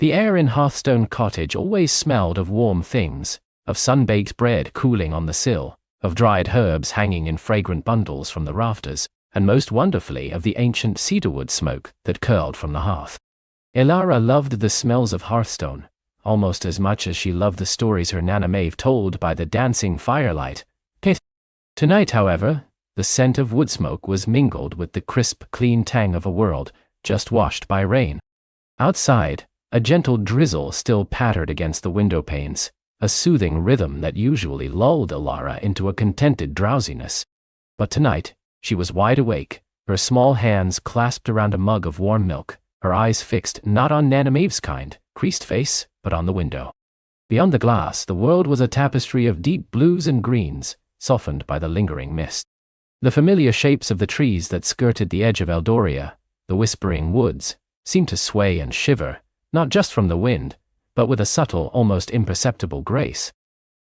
The air in Hearthstone Cottage always smelled of warm things, of sun-baked bread cooling on the sill, of dried herbs hanging in fragrant bundles from the rafters, and most wonderfully of the ancient cedarwood smoke that curled from the hearth. Elara loved the smells of Hearthstone, almost as much as she loved the stories her Nana Maeve told by the dancing firelight. Tonight, however, the scent of wood smoke was mingled with the crisp, clean tang of a world just washed by rain. Outside, a gentle drizzle still pattered against the window panes, a soothing rhythm that usually lulled Elara into a contented drowsiness. But tonight, she was wide awake, her small hands clasped around a mug of warm milk, her eyes fixed not on Nana Maeve's kind, creased face, but on the window. Beyond the glass, the world was a tapestry of deep blues and greens, softened by the lingering mist. The familiar shapes of the trees that skirted the edge of Eldoria, the whispering woods, seemed to sway and shiver, not just from the wind, but with a subtle, almost imperceptible grace.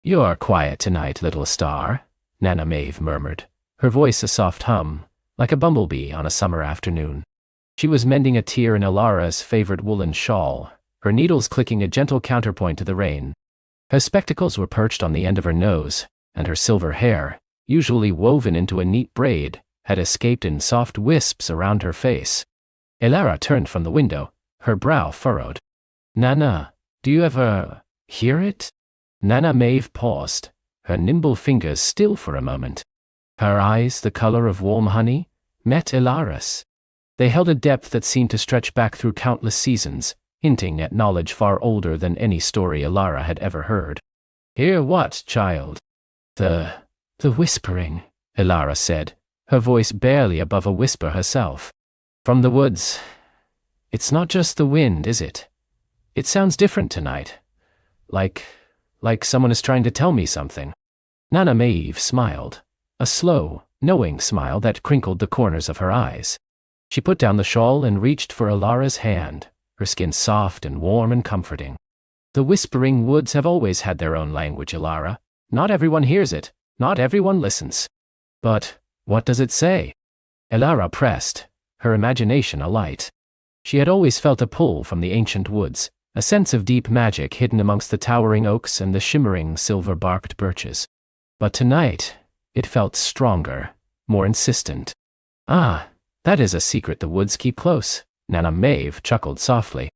"You're quiet tonight, little star," Nana Maeve murmured, her voice a soft hum, like a bumblebee on a summer afternoon. She was mending a tear in Elara's favorite woolen shawl, her needles clicking a gentle counterpoint to the rain. Her spectacles were perched on the end of her nose, and her silver hair, usually woven into a neat braid, had escaped in soft wisps around her face. Elara turned from the window, her brow furrowed. "Nana, do you ever hear it?" Nana Maeve paused, her nimble fingers still for a moment. Her eyes, the color of warm honey, met Elara's. They held a depth that seemed to stretch back through countless seasons, hinting at knowledge far older than any story Elara had ever heard. "Hear what, child?" The whispering," Elara said, her voice barely above a whisper herself. "From the woods. It's not just the wind, is it? It sounds different tonight. Like someone is trying to tell me something." Nana Maeve smiled, a slow, knowing smile that crinkled the corners of her eyes. She put down the shawl and reached for Elara's hand, her skin soft and warm and comforting. "The whispering woods have always had their own language, Elara. Not everyone hears it, not everyone listens. But what does it say?" Elara pressed, her imagination alight. She had always felt a pull from the ancient woods, a sense of deep magic hidden amongst the towering oaks and the shimmering silver-barked birches. But tonight, it felt stronger, more insistent. "Ah, that is a secret the woods keep close," Nana Maeve chuckled softly.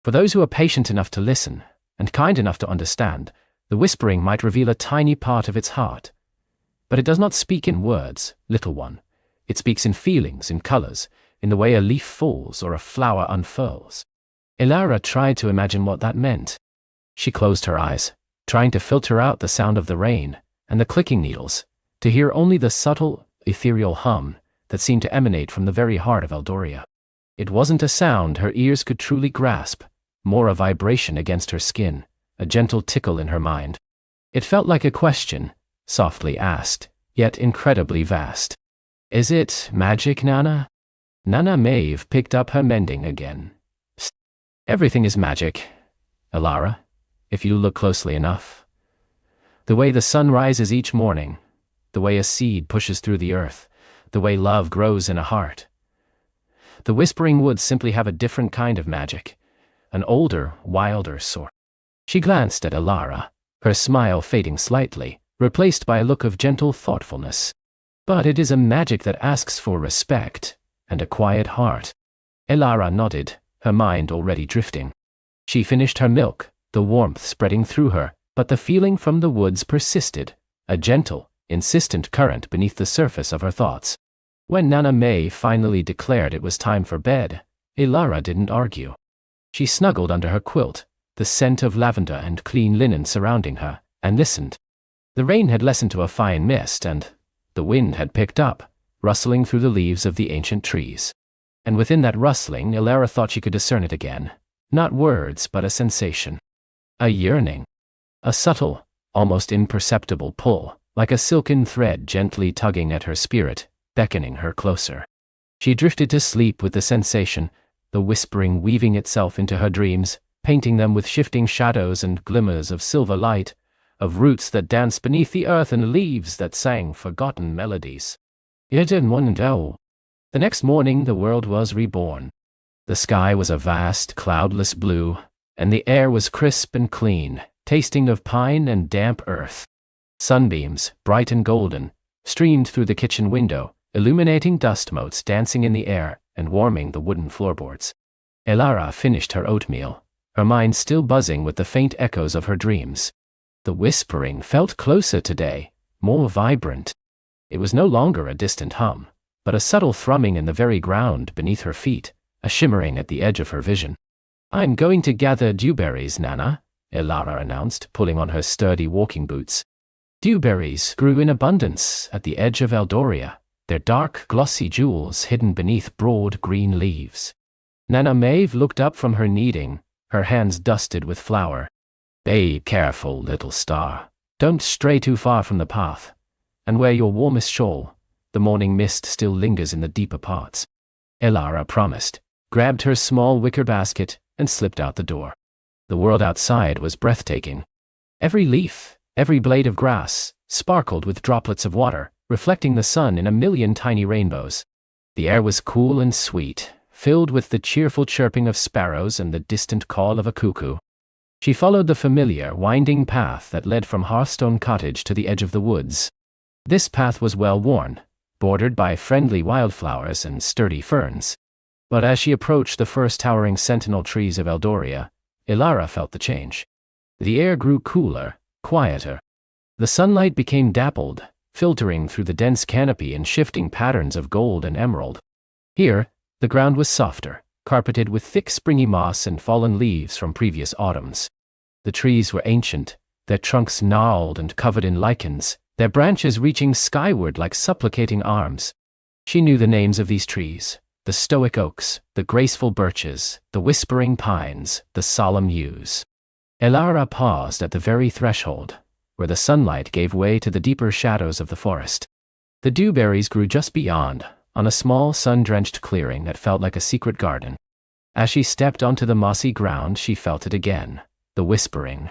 "For those who are patient enough to listen, and kind enough to understand, the whispering might reveal a tiny part of its heart. But it does not speak in words, little one. It speaks in feelings, in colors, in the way a leaf falls or a flower unfurls." Elara tried to imagine what that meant. She closed her eyes, trying to filter out the sound of the rain and the clicking needles, to hear only the subtle, ethereal hum that seemed to emanate from the very heart of Eldoria. It wasn't a sound her ears could truly grasp, more a vibration against her skin, a gentle tickle in her mind. It felt like a question, softly asked, yet incredibly vast. "Is it magic, Nana?" Nana Maeve picked up her mending again. "Psst. Everything is magic, Elara, if you look closely enough. The way the sun rises each morning, the way a seed pushes through the earth, the way love grows in a heart. The whispering woods simply have a different kind of magic, an older, wilder sort." She glanced at Elara, her smile fading slightly, replaced by a look of gentle thoughtfulness. "But it is a magic that asks for respect, and a quiet heart." Elara nodded, her mind already drifting. She finished her milk, the warmth spreading through her, but the feeling from the woods persisted, a gentle, insistent current beneath the surface of her thoughts. When Nana Maeve finally declared it was time for bed, Elara didn't argue. She snuggled under her quilt, the scent of lavender and clean linen surrounding her, and listened. The rain had lessened to a fine mist, and the wind had picked up, rustling through the leaves of the ancient trees. And within that rustling, Elara thought she could discern it again. Not words, but a sensation. A yearning. A subtle, almost imperceptible pull, like a silken thread gently tugging at her spirit, beckoning her closer. She drifted to sleep with the sensation, the whispering weaving itself into her dreams, painting them with shifting shadows and glimmers of silver light, of roots that danced beneath the earth and leaves that sang forgotten melodies. The next morning the world was reborn. The sky was a vast, cloudless blue, and the air was crisp and clean, tasting of pine and damp earth. Sunbeams, bright and golden, streamed through the kitchen window, illuminating dust motes dancing in the air and warming the wooden floorboards. Elara finished her oatmeal, her mind still buzzing with the faint echoes of her dreams. The whispering felt closer today, more vibrant. It was no longer a distant hum, but a subtle thrumming in the very ground beneath her feet, a shimmering at the edge of her vision. "I'm going to gather dewberries, Nana," Elara announced, pulling on her sturdy walking boots. Dewberries grew in abundance at the edge of Eldoria, their dark, glossy jewels hidden beneath broad green leaves. Nana Maeve looked up from her kneading, her hands dusted with flour. "Be careful, little star. Don't stray too far from the path. And wear your warmest shawl. The morning mist still lingers in the deeper parts." Elara promised, grabbed her small wicker basket, and slipped out the door. The world outside was breathtaking. Every leaf, every blade of grass, sparkled with droplets of water, reflecting the sun in a million tiny rainbows. The air was cool and sweet, filled with the cheerful chirping of sparrows and the distant call of a cuckoo. She followed the familiar, winding path that led from Hearthstone Cottage to the edge of the woods. This path was well-worn, bordered by friendly wildflowers and sturdy ferns. But as she approached the first towering sentinel trees of Eldoria, Elara felt the change. The air grew cooler, quieter. The sunlight became dappled, filtering through the dense canopy in shifting patterns of gold and emerald. Here, the ground was softer, carpeted with thick springy moss and fallen leaves from previous autumns. The trees were ancient, their trunks gnarled and covered in lichens, their branches reaching skyward like supplicating arms. She knew the names of these trees: the stoic oaks, the graceful birches, the whispering pines, the solemn yews. Elara paused at the very threshold, where the sunlight gave way to the deeper shadows of the forest. The dewberries grew just beyond, on a small sun-drenched clearing that felt like a secret garden. As she stepped onto the mossy ground, she felt it again, the whispering.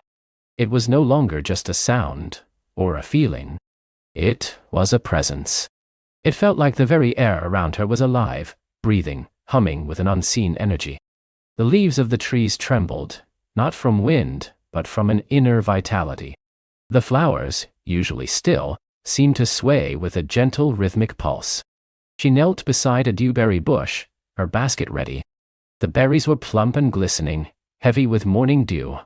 It was no longer just a sound, or a feeling. It was a presence. It felt like the very air around her was alive, breathing, humming with an unseen energy. The leaves of the trees trembled, not from wind, but from an inner vitality. The flowers, usually still, seemed to sway with a gentle rhythmic pulse. She knelt beside a dewberry bush, her basket ready. The berries were plump and glistening, heavy with morning dew.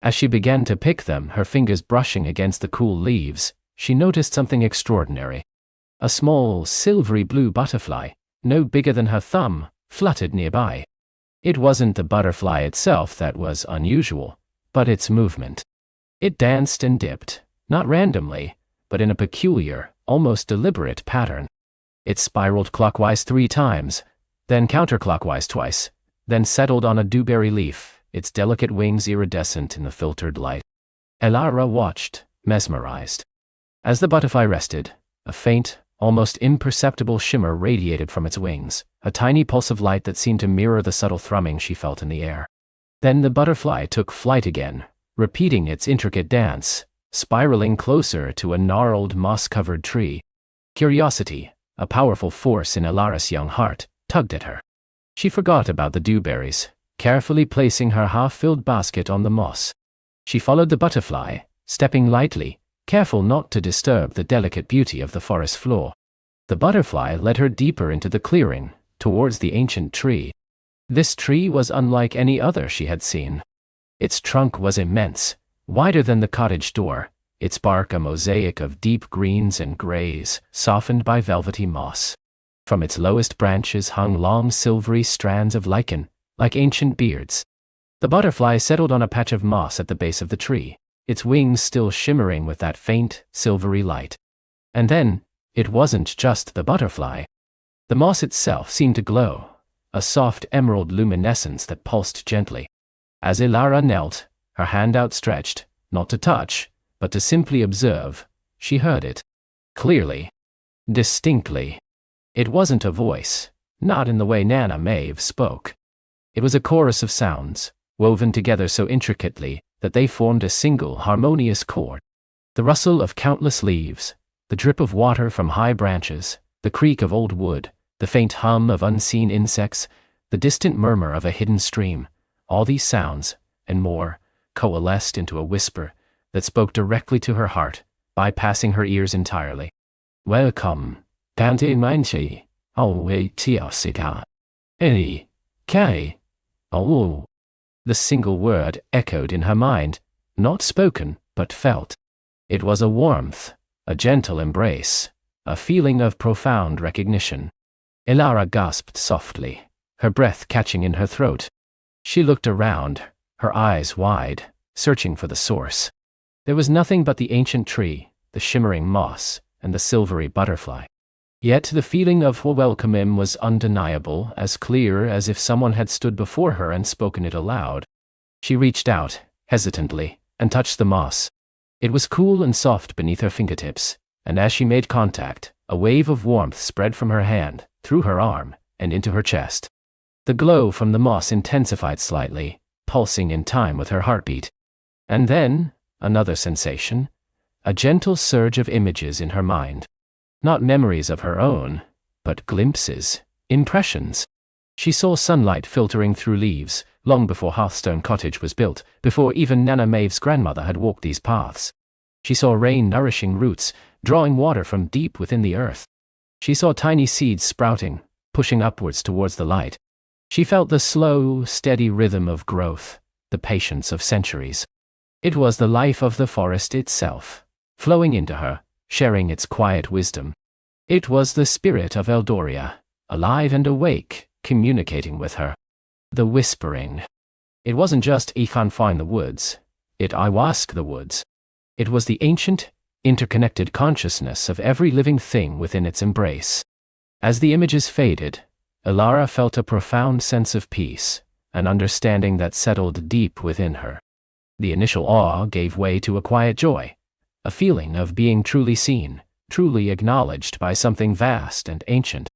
As she began to pick them, her fingers brushing against the cool leaves, she noticed something extraordinary. A small, silvery blue butterfly, no bigger than her thumb, fluttered nearby. It wasn't the butterfly itself that was unusual, but its movement. It danced and dipped, not randomly, but in a peculiar, almost deliberate pattern. It spiraled clockwise 3 times, then counterclockwise twice, then settled on a dewberry leaf, its delicate wings iridescent in the filtered light. Elara watched, mesmerized. As the butterfly rested, a faint, almost imperceptible shimmer radiated from its wings, a tiny pulse of light that seemed to mirror the subtle thrumming she felt in the air. Then the butterfly took flight again, repeating its intricate dance, spiraling closer to a gnarled, moss-covered tree. Curiosity, a powerful force in Elara's young heart, tugged at her. She forgot about the dewberries, carefully placing her half-filled basket on the moss. She followed the butterfly, stepping lightly, careful not to disturb the delicate beauty of the forest floor. The butterfly led her deeper into the clearing, towards the ancient tree. This tree was unlike any other she had seen. Its trunk was immense, wider than the cottage door, its bark a mosaic of deep greens and grays, softened by velvety moss. From its lowest branches hung long silvery strands of lichen, like ancient beards. The butterfly settled on a patch of moss at the base of the tree, its wings still shimmering with that faint, silvery light. And then, it wasn't just the butterfly. The moss itself seemed to glow, a soft emerald luminescence that pulsed gently. As Elara knelt, her hand outstretched, not to touch, but to simply observe, she heard it. Clearly. Distinctly. It wasn't a voice, not in the way Nana Maeve spoke. It was a chorus of sounds, woven together so intricately that they formed a single harmonious chord. The rustle of countless leaves, the drip of water from high branches, the creak of old wood, the faint hum of unseen insects, the distant murmur of a hidden stream, all these sounds, and more, coalesced into a whisper that spoke directly to her heart, bypassing her ears entirely. Welcome, Tante Manchi. K. Oh. The single word echoed in her mind, not spoken, but felt. It was a warmth, a gentle embrace, a feeling of profound recognition. Elara gasped softly, her breath catching in her throat. She looked around, her eyes wide, searching for the source. There was nothing but the ancient tree, the shimmering moss, and the silvery butterfly. Yet the feeling of welcome was undeniable, as clear as if someone had stood before her and spoken it aloud. She reached out, hesitantly, and touched the moss. It was cool and soft beneath her fingertips, and as she made contact, a wave of warmth spread from her hand, through her arm, and into her chest. The glow from the moss intensified slightly, pulsing in time with her heartbeat. And then, another sensation, a gentle surge of images in her mind. Not memories of her own, but glimpses, impressions. She saw sunlight filtering through leaves, long before Hearthstone Cottage was built, before even Nana Maeve's grandmother had walked these paths. She saw rain nourishing roots, drawing water from deep within the earth. She saw tiny seeds sprouting, pushing upwards towards the light. She felt the slow, steady rhythm of growth, the patience of centuries. It was the life of the forest itself, flowing into her, sharing its quiet wisdom. It was the spirit of Eldoria, alive and awake, communicating with her. The whispering. It wasn't just "I can find the woods," I wask the woods. It was the ancient, interconnected consciousness of every living thing within its embrace. As the images faded, Elara felt a profound sense of peace, an understanding that settled deep within her. The initial awe gave way to a quiet joy, a feeling of being truly seen, truly acknowledged by something vast and ancient.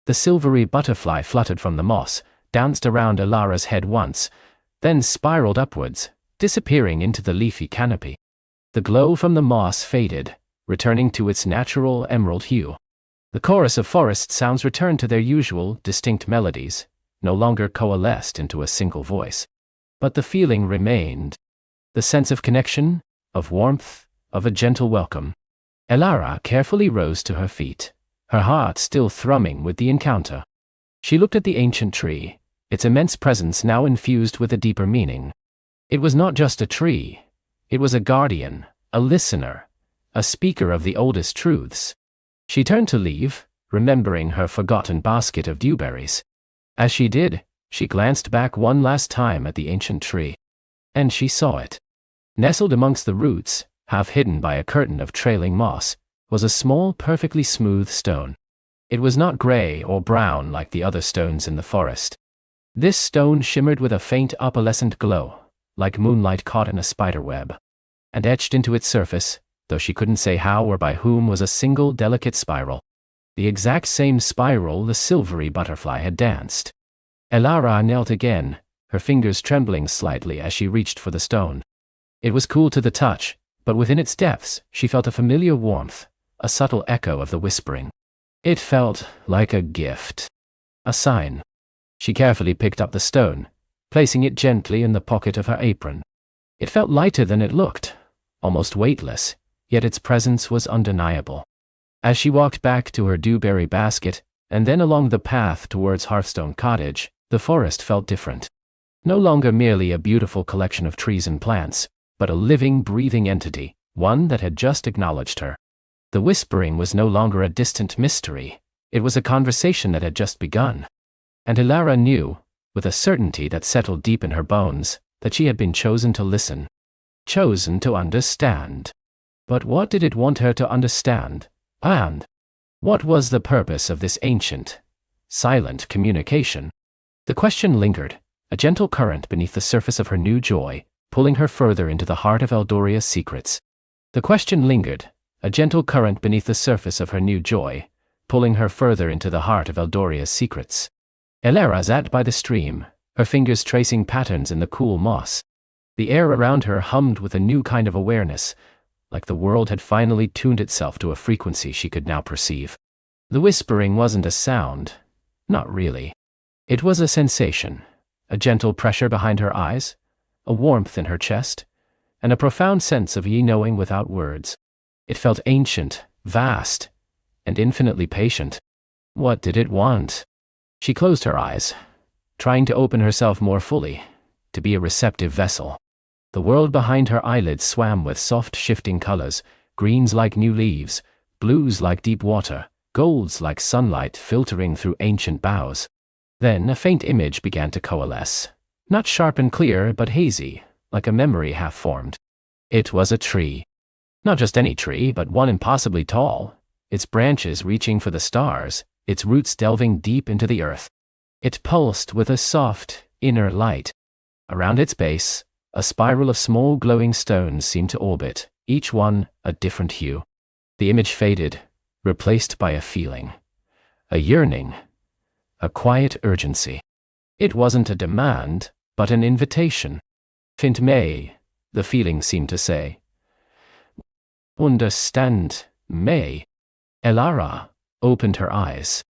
The silvery butterfly fluttered from the moss, danced around Elara's head once, then spiraled upwards, disappearing into the leafy canopy. The glow from the moss faded, returning to its natural emerald hue. The chorus of forest sounds returned to their usual, distinct melodies, no longer coalesced into a single voice. But the feeling remained. The sense of connection, of warmth, of a gentle welcome. Elara carefully rose to her feet, her heart still thrumming with the encounter. She looked at the ancient tree, its immense presence now infused with a deeper meaning. It was not just a tree. It was a guardian, a listener, a speaker of the oldest truths. She turned to leave, remembering her forgotten basket of dewberries. As she did, she glanced back one last time at the ancient tree. And she saw it. Nestled amongst the roots, half hidden by a curtain of trailing moss, was a small, perfectly smooth stone. It was not gray or brown like the other stones in the forest. This stone shimmered with a faint opalescent glow, like moonlight caught in a spider web. And etched into its surface, though she couldn't say how or by whom, was a single delicate spiral. The exact same spiral the silvery butterfly had danced. Elara knelt again, her fingers trembling slightly as she reached for the stone. It was cool to the touch, but within its depths she felt a familiar warmth, a subtle echo of the whispering. It felt like a gift. A sign. She carefully picked up the stone, placing it gently in the pocket of her apron. It felt lighter than it looked, almost weightless, yet its presence was undeniable. As she walked back to her dewberry basket, and then along the path towards Hearthstone Cottage, the forest felt different. No longer merely a beautiful collection of trees and plants, but a living, breathing entity, one that had just acknowledged her. The whispering was no longer a distant mystery. It was a conversation that had just begun. And Elara knew, with a certainty that settled deep in her bones, that she had been chosen to listen. Chosen to understand. But what did it want her to understand? And what was the purpose of this ancient, silent communication? The question lingered, a gentle current beneath the surface of her new joy, pulling her further into the heart of Eldoria's secrets. The question lingered, a gentle current beneath the surface of her new joy, pulling her further into the heart of Eldoria's secrets. Elara sat by the stream, her fingers tracing patterns in the cool moss. The air around her hummed with a new kind of awareness, like the world had finally tuned itself to a frequency she could now perceive. The whispering wasn't a sound, not really. It was a sensation, a gentle pressure behind her eyes, a warmth in her chest, and a profound sense of knowing without words. It felt ancient, vast, and infinitely patient. What did it want? She closed her eyes, trying to open herself more fully, to be a receptive vessel. The world behind her eyelids swam with soft shifting colors, greens like new leaves, blues like deep water, golds like sunlight filtering through ancient boughs. Then a faint image began to coalesce, not sharp and clear, but hazy, like a memory half-formed. It was a tree. Not just any tree, but one impossibly tall, its branches reaching for the stars, its roots delving deep into the earth. It pulsed with a soft, inner light. Around its base, a spiral of small glowing stones seemed to orbit, each one a different hue. The image faded, replaced by a feeling, a yearning, a quiet urgency. It wasn't a demand, but an invitation. Find me, the feeling seemed to say. Understand me. Elara opened her eyes.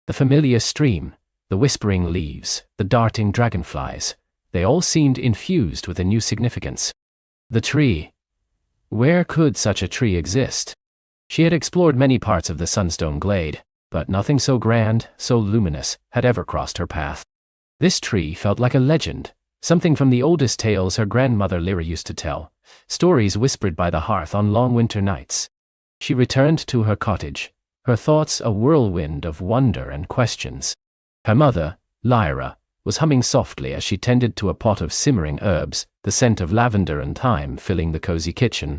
The familiar stream, the whispering leaves, the darting dragonflies, they all seemed infused with a new significance. The tree. Where could such a tree exist? She had explored many parts of the Sunstone Glade, but nothing so grand, so luminous, had ever crossed her path. This tree felt like a legend, something from the oldest tales her grandmother Lyra used to tell, stories whispered by the hearth on long winter nights. She returned to her cottage, her thoughts a whirlwind of wonder and questions. Her mother, Lyra, was humming softly as she tended to a pot of simmering herbs, the scent of lavender and thyme filling the cozy kitchen.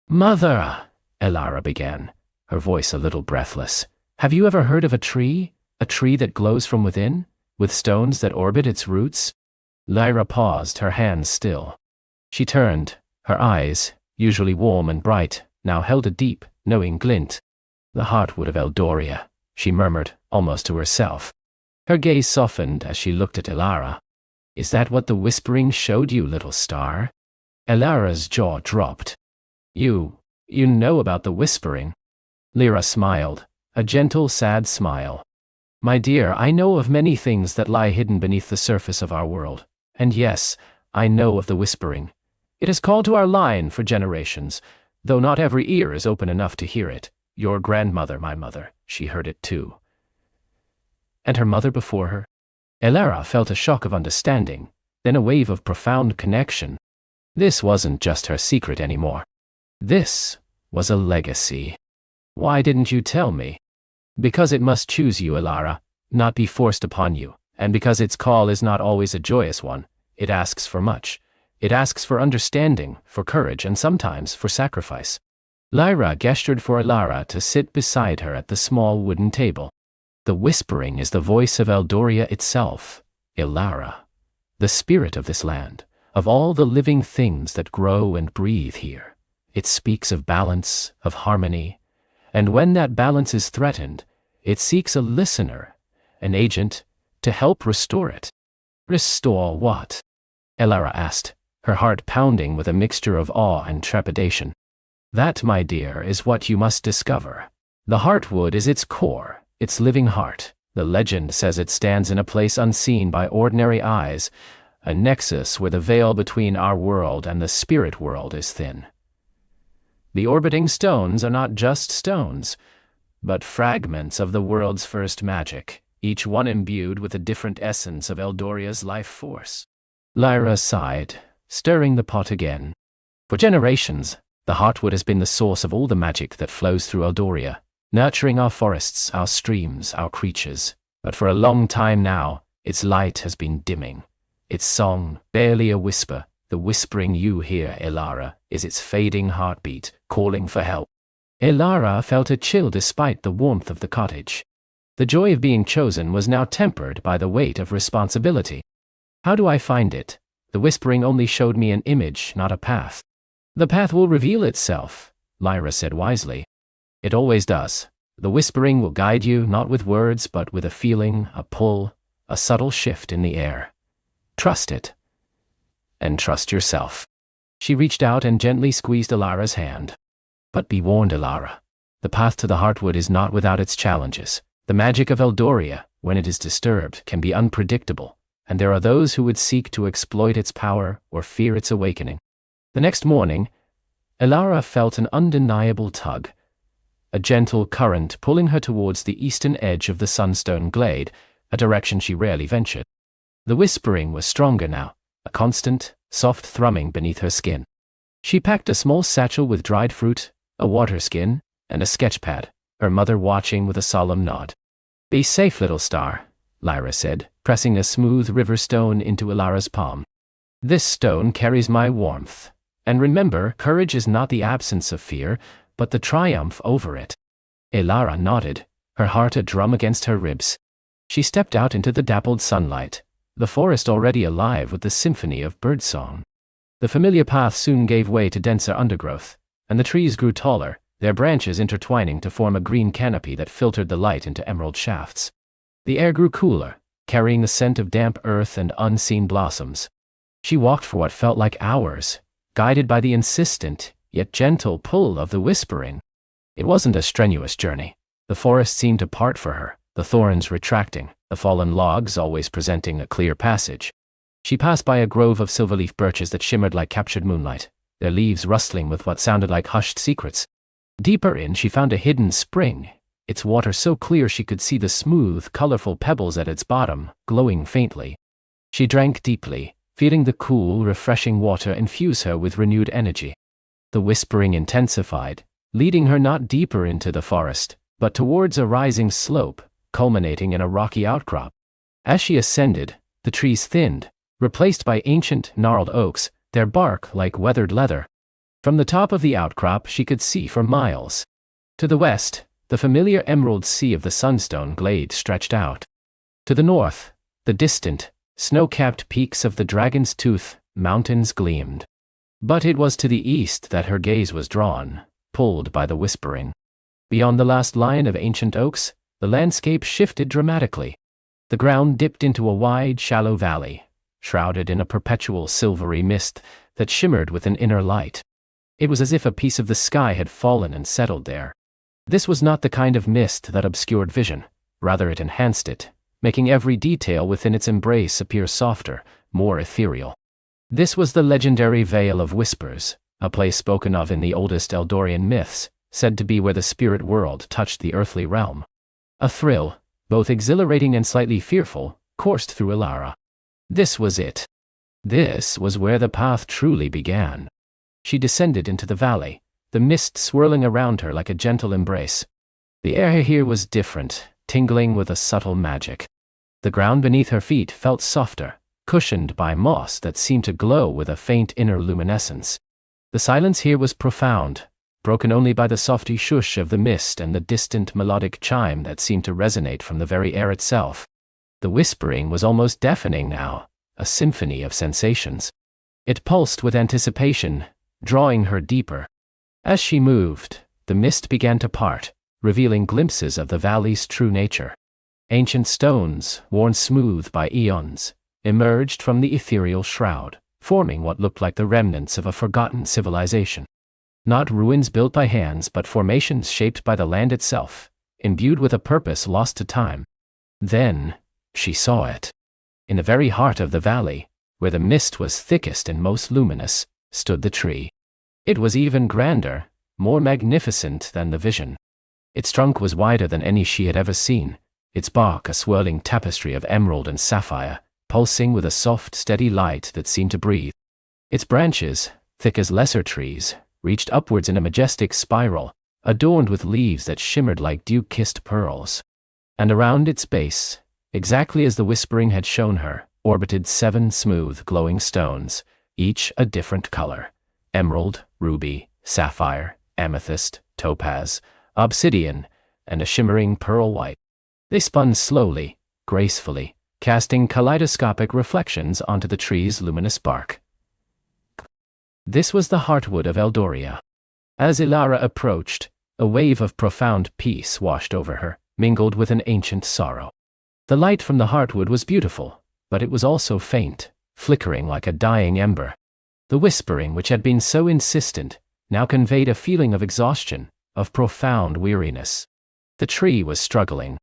"Mother," Elara began, her voice a little breathless, "have you ever heard of a tree that glows from within, with stones that orbit its roots?" Lyra paused, her hands still. She turned, her eyes, usually warm and bright, now held a deep, knowing glint. "The heartwood of Eldoria," she murmured, almost to herself. Her gaze softened as she looked at Elara. "Is that what the whispering showed you, little star?" Elara's jaw dropped. You know about the whispering." Lyra smiled, a gentle, sad smile. "My dear, I know of many things that lie hidden beneath the surface of our world. And yes, I know of the whispering. It has called to our line for generations, though not every ear is open enough to hear it. Your grandmother, my mother, she heard it too." And her mother before her? Elara felt a shock of understanding, then a wave of profound connection. This wasn't just her secret anymore. This was a legacy. "Why didn't you tell me?" "Because it must choose you, Elara, not be forced upon you, and because its call is not always a joyous one. It asks for much. It asks for understanding, for courage, and sometimes for sacrifice." Lyra gestured for Elara to sit beside her at the small wooden table. "The whispering is the voice of Eldoria itself, Elara, the spirit of this land, of all the living things that grow and breathe here. It speaks of balance, of harmony, and when that balance is threatened, it seeks a listener, an agent, to help restore it." "Restore what?" Elara asked, her heart pounding with a mixture of awe and trepidation. "That, my dear, is what you must discover. The heartwood is its core, its living heart. The legend says it stands in a place unseen by ordinary eyes, a nexus where the veil between our world and the spirit world is thin. The orbiting stones are not just stones, but fragments of the world's first magic, each one imbued with a different essence of Eldoria's life force." Lyra sighed, stirring the pot again. "For generations, the heartwood has been the source of all the magic that flows through Eldoria, nurturing our forests, our streams, our creatures. But for a long time now, its light has been dimming. Its song, barely a whisper, the whispering you hear, Elara, is its fading heartbeat, calling for help." Elara felt a chill despite the warmth of the cottage. The joy of being chosen was now tempered by the weight of responsibility. "How do I find it? The whispering only showed me an image, not a path." "The path will reveal itself," Lyra said wisely. "It always does. The whispering will guide you, not with words, but with a feeling, a pull, a subtle shift in the air. Trust it. And trust yourself." She reached out and gently squeezed Elara's hand. "But be warned, Elara. The path to the heartwood is not without its challenges. The magic of Eldoria, when it is disturbed, can be unpredictable, and there are those who would seek to exploit its power or fear its awakening. The next morning, Elara felt an undeniable tug, a gentle current pulling her towards the eastern edge of the sunstone glade, a direction she rarely ventured. The whispering was stronger now, a constant, soft thrumming beneath her skin. She packed a small satchel with dried fruit, a water skin, and a sketchpad, her mother watching with a solemn nod. "Be safe, little star," Lyra said, pressing a smooth river stone into Elara's palm. "This stone carries my warmth. And remember, courage is not the absence of fear, but the triumph over it." Elara nodded, her heart a drum against her ribs. She stepped out into the dappled sunlight, the forest already alive with the symphony of birdsong. The familiar path soon gave way to denser undergrowth, and the trees grew taller, their branches intertwining to form a green canopy that filtered the light into emerald shafts. The air grew cooler, carrying the scent of damp earth and unseen blossoms. She walked for what felt like hours, guided by the insistent, yet gentle pull of the whispering. It wasn't a strenuous journey. The forest seemed to part for her, the thorns retracting, the fallen logs always presenting a clear passage. She passed by a grove of silverleaf birches that shimmered like captured moonlight, their leaves rustling with what sounded like hushed secrets. Deeper in, she found a hidden spring, its water so clear she could see the smooth, colorful pebbles at its bottom, glowing faintly. She drank deeply, feeling the cool, refreshing water infuse her with renewed energy. The whispering intensified, leading her not deeper into the forest, but towards a rising slope, culminating in a rocky outcrop. As she ascended, the trees thinned, replaced by ancient, gnarled oaks, their bark like weathered leather. From the top of the outcrop she could see for miles. To the west, the familiar emerald sea of the sunstone glade stretched out. To the north, the distant, snow-capped peaks of the Dragon's Tooth mountains gleamed. But it was to the east that her gaze was drawn, pulled by the whispering. Beyond the last line of ancient oaks, the landscape shifted dramatically. The ground dipped into a wide, shallow valley, shrouded in a perpetual silvery mist that shimmered with an inner light. It was as if a piece of the sky had fallen and settled there. This was not the kind of mist that obscured vision. Rather, it enhanced it, making every detail within its embrace appear softer, more ethereal. This was the legendary Vale of Whispers, a place spoken of in the oldest Eldorian myths, said to be where the spirit world touched the earthly realm. A thrill, both exhilarating and slightly fearful, coursed through Elara. This was it. This was where the path truly began. She descended into the valley, the mist swirling around her like a gentle embrace. The air here was different, tingling with a subtle magic. The ground beneath her feet felt softer, cushioned by moss that seemed to glow with a faint inner luminescence. The silence here was profound, broken only by the softy shush of the mist and the distant melodic chime that seemed to resonate from the very air itself. The whispering was almost deafening now, a symphony of sensations. It pulsed with anticipation, drawing her deeper. As she moved, the mist began to part, revealing glimpses of the valley's true nature. Ancient stones, worn smooth by eons, emerged from the ethereal shroud, forming what looked like the remnants of a forgotten civilization. Not ruins built by hands, but formations shaped by the land itself, imbued with a purpose lost to time. Then, she saw it. In the very heart of the valley, where the mist was thickest and most luminous, stood the tree. It was even grander, more magnificent than the vision. Its trunk was wider than any she had ever seen, its bark a swirling tapestry of emerald and sapphire, pulsing with a soft, steady light that seemed to breathe. Its branches, thick as lesser trees, reached upwards in a majestic spiral, adorned with leaves that shimmered like dew-kissed pearls. And around its base, exactly as the whispering had shown her, orbited 7 smooth, glowing stones, each a different color: emerald, ruby, sapphire, amethyst, topaz, obsidian, and a shimmering pearl white. They spun slowly, gracefully, casting kaleidoscopic reflections onto the tree's luminous bark. This was the heartwood of Eldoria. As Elara approached, a wave of profound peace washed over her, mingled with an ancient sorrow. The light from the heartwood was beautiful, but it was also faint, flickering like a dying ember. The whispering, which had been so insistent, now conveyed a feeling of exhaustion, of profound weariness. The tree was struggling.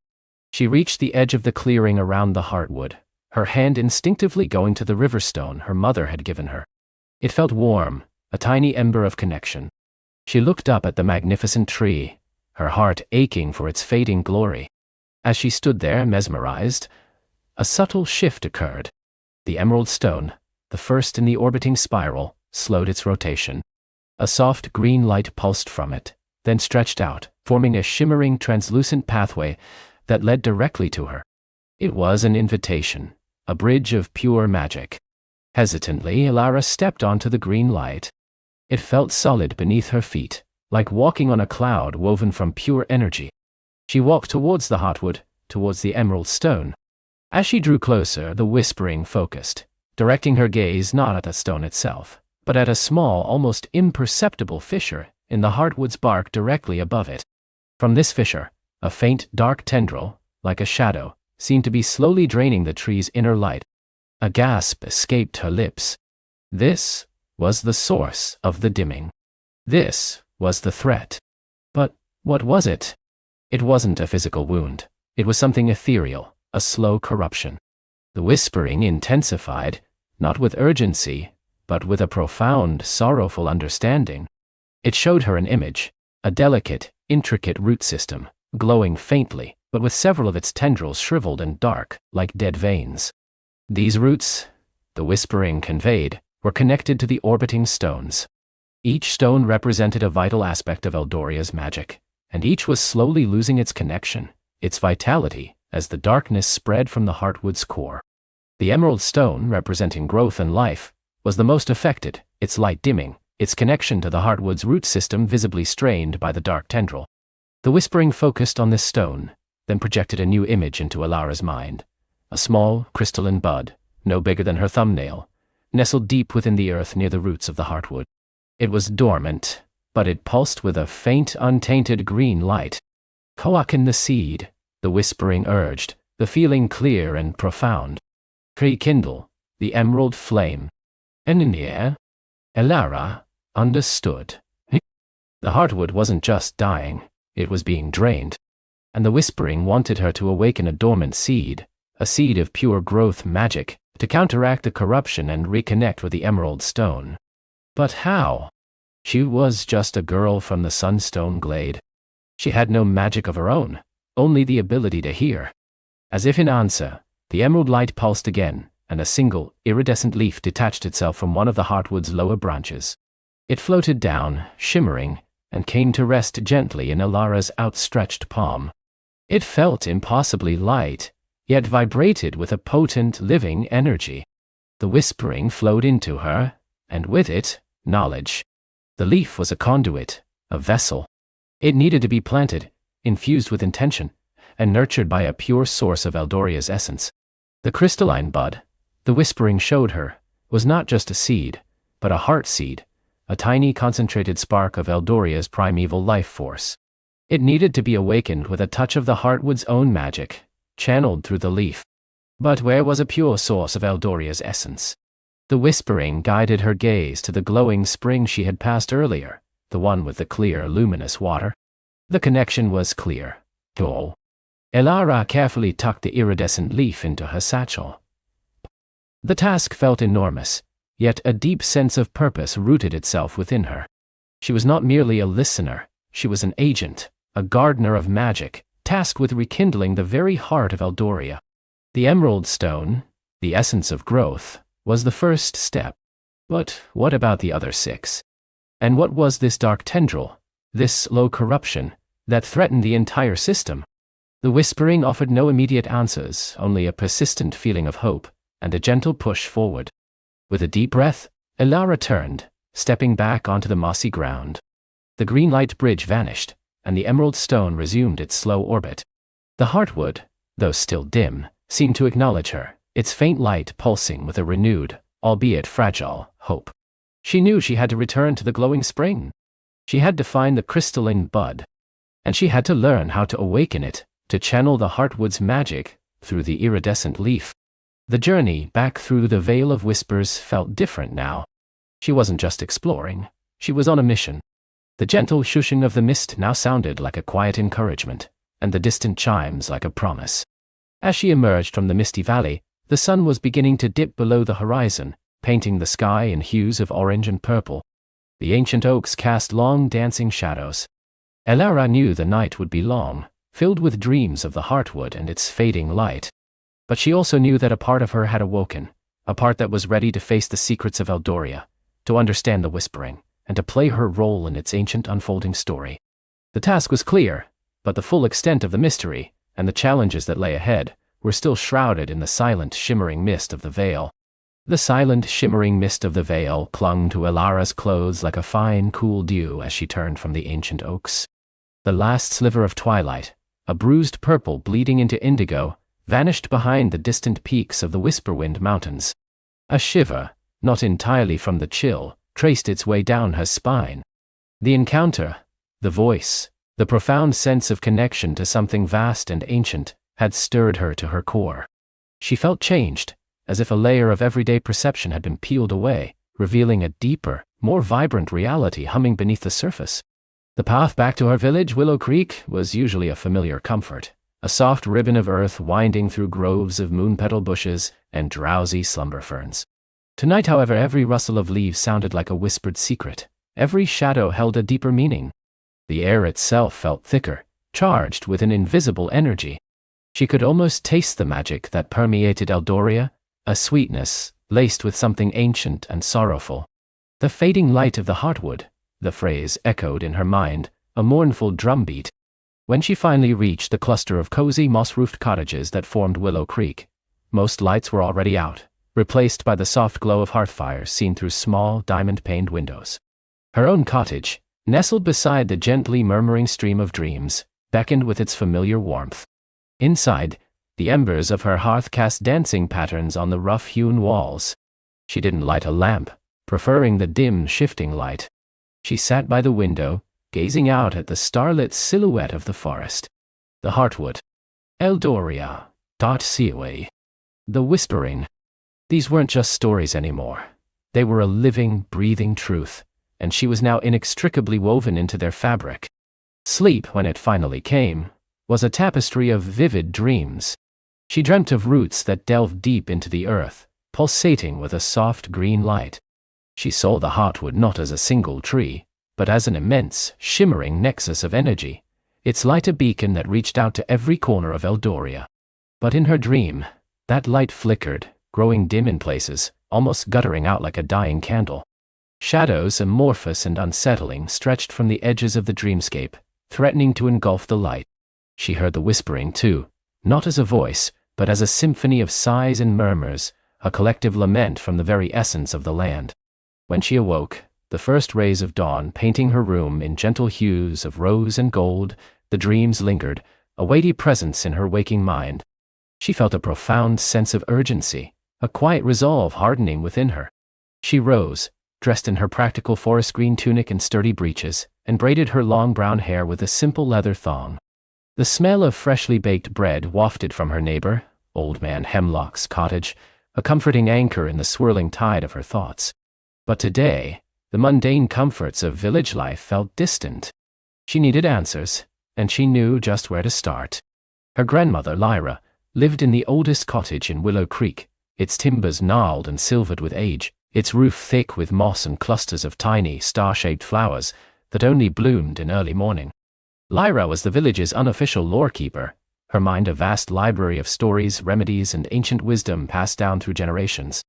She reached the edge of the clearing around the heartwood, her hand instinctively going to the river stone her mother had given her. It felt warm, a tiny ember of connection. She looked up at the magnificent tree, her heart aching for its fading glory. As she stood there mesmerized, a subtle shift occurred. The emerald stone, the first in the orbiting spiral, slowed its rotation. A soft green light pulsed from it, then stretched out, forming a shimmering translucent pathway that led directly to her. It was an invitation, a bridge of pure magic. Hesitantly, Elara stepped onto the green light. It felt solid beneath her feet, like walking on a cloud woven from pure energy. She walked towards the heartwood, towards the emerald stone. As she drew closer, the whispering focused, directing her gaze not at the stone itself, but at a small, almost imperceptible fissure in the heartwood's bark directly above it. From this fissure, a faint, dark tendril, like a shadow, seemed to be slowly draining the tree's inner light. A gasp escaped her lips. This was the source of the dimming. This was the threat. But what was it? It wasn't a physical wound. It was something ethereal, a slow corruption. The whispering intensified, not with urgency, but with a profound, sorrowful understanding. It showed her an image, a delicate, intricate root system, glowing faintly, but with several of its tendrils shriveled and dark, like dead veins. These roots, the whispering conveyed, were connected to the orbiting stones. Each stone represented a vital aspect of Eldoria's magic, and each was slowly losing its connection, its vitality, as the darkness spread from the heartwood's core. The emerald stone, representing growth and life, was the most affected, its light dimming, its connection to the heartwood's root system visibly strained by the dark tendril. The whispering focused on this stone, then projected a new image into Elara's mind. A small, crystalline bud, no bigger than her thumbnail, nestled deep within the earth near the roots of the heartwood. It was dormant, but it pulsed with a faint, untainted green light. "Awaken the seed," the whispering urged, the feeling clear and profound. "Rekindle the emerald flame." And in the air, Elara understood. The heartwood wasn't just dying, it was being drained. And the whispering wanted her to awaken a dormant seed, a seed of pure growth magic, to counteract the corruption and reconnect with the emerald stone. But how? She was just a girl from the Sunstone Glade. She had no magic of her own, only the ability to hear. As if in answer, the emerald light pulsed again, and a single, iridescent leaf detached itself from one of the heartwood's lower branches. It floated down, shimmering, and came to rest gently in Elara's outstretched palm. It felt impossibly light, yet vibrated with a potent, living energy. The whispering flowed into her, and with it, knowledge. The leaf was a conduit, a vessel. It needed to be planted, infused with intention, and nurtured by a pure source of Eldoria's essence. The crystalline bud, the whispering showed her, was not just a seed, but a heart seed, a tiny concentrated spark of Eldoria's primeval life force. It needed to be awakened with a touch of the heartwood's own magic, channeled through the leaf. But where was a pure source of Eldoria's essence? The whispering guided her gaze to the glowing spring she had passed earlier, the one with the clear, luminous water. The connection was clear. Oh. Elara carefully tucked the iridescent leaf into her satchel. The task felt enormous, yet a deep sense of purpose rooted itself within her. She was not merely a listener, she was an agent, a gardener of magic, tasked with rekindling the very heart of Eldoria. The emerald stone, the essence of growth, was the first step. But what about the other 6? And what was this dark tendril, this slow corruption, that threatened the entire system? The whispering offered no immediate answers, only a persistent feeling of hope, and a gentle push forward. With a deep breath, Elara turned, stepping back onto the mossy ground. The green light bridge vanished, and the emerald stone resumed its slow orbit. The heartwood, though still dim, seemed to acknowledge her, its faint light pulsing with a renewed, albeit fragile, hope. She knew she had to return to the glowing spring. She had to find the crystalline bud. And she had to learn how to awaken it, to channel the heartwood's magic through the iridescent leaf. The journey back through the Veil of Whispers felt different now. She wasn't just exploring, she was on a mission. The gentle shushing of the mist now sounded like a quiet encouragement, and the distant chimes like a promise. As she emerged from the misty valley, The sun was beginning to dip below the horizon, painting the sky in hues of orange and purple. The ancient oaks cast long dancing shadows. Elara knew the night would be long, filled with dreams of the heartwood and its fading light. But she also knew that a part of her had awoken, a part that was ready to face the secrets of Eldoria, to understand the whispering, and to play her role in its ancient unfolding story. The task was clear, but the full extent of the mystery, and the challenges that lay ahead, were still shrouded in the silent, shimmering mist of the veil. The silent, shimmering mist of the veil clung to Elara's clothes like a fine, cool dew as she turned from the ancient oaks. The last sliver of twilight, a bruised purple bleeding into indigo, vanished behind the distant peaks of the Whisperwind Mountains. A shiver, not entirely from the chill, traced its way down her spine. The encounter, the voice, the profound sense of connection to something vast and ancient, had stirred her to her core. She felt changed, as if a layer of everyday perception had been peeled away, revealing a deeper, more vibrant reality humming beneath the surface. The path back to her village, Willow Creek, was usually a familiar comfort, a soft ribbon of earth winding through groves of moonpetal bushes and drowsy slumber ferns. Tonight, however, every rustle of leaves sounded like a whispered secret. Every shadow held a deeper meaning. The air itself felt thicker, charged with an invisible energy. She could almost taste the magic that permeated Eldoria, a sweetness, laced with something ancient and sorrowful. The fading light of the heartwood, the phrase echoed in her mind, a mournful drumbeat. When she finally reached the cluster of cozy moss-roofed cottages that formed Willow Creek, most lights were already out, replaced by the soft glow of hearth fires seen through small, diamond-paned windows. Her own cottage, nestled beside the gently murmuring stream of dreams, beckoned with its familiar warmth. Inside, the embers of her hearth cast dancing patterns on the rough-hewn walls. She didn't light a lamp, preferring the dim, shifting light. She sat by the window, gazing out at the starlit silhouette of the forest. The heartwood. Eldoria. Siaway. The whispering. These weren't just stories anymore. They were a living, breathing truth, and she was now inextricably woven into their fabric. Sleep, when it finally came, was a tapestry of vivid dreams. She dreamt of roots that delved deep into the earth, pulsating with a soft green light. She saw the heartwood not as a single tree, but as an immense, shimmering nexus of energy, its light a beacon that reached out to every corner of Eldoria. But in her dream, that light flickered, growing dim in places, almost guttering out like a dying candle. Shadows, amorphous and unsettling, stretched from the edges of the dreamscape, threatening to engulf the light. She heard the whispering, too, not as a voice, but as a symphony of sighs and murmurs, a collective lament from the very essence of the land. When she awoke, the first rays of dawn painting her room in gentle hues of rose and gold, the dreams lingered, a weighty presence in her waking mind. She felt a profound sense of urgency, a quiet resolve hardening within her. She rose, dressed in her practical forest green tunic and sturdy breeches, and braided her long brown hair with a simple leather thong. The smell of freshly baked bread wafted from her neighbor, Old Man Hemlock's cottage, a comforting anchor in the swirling tide of her thoughts. But today, the mundane comforts of village life felt distant. She needed answers, and she knew just where to start. Her grandmother, Lyra, lived in the oldest cottage in Willow Creek, its timbers gnarled and silvered with age, its roof thick with moss and clusters of tiny, star-shaped flowers that only bloomed in early morning. Lyra was the village's unofficial lore-keeper, her mind a vast library of stories, remedies, and ancient wisdom passed down through generations.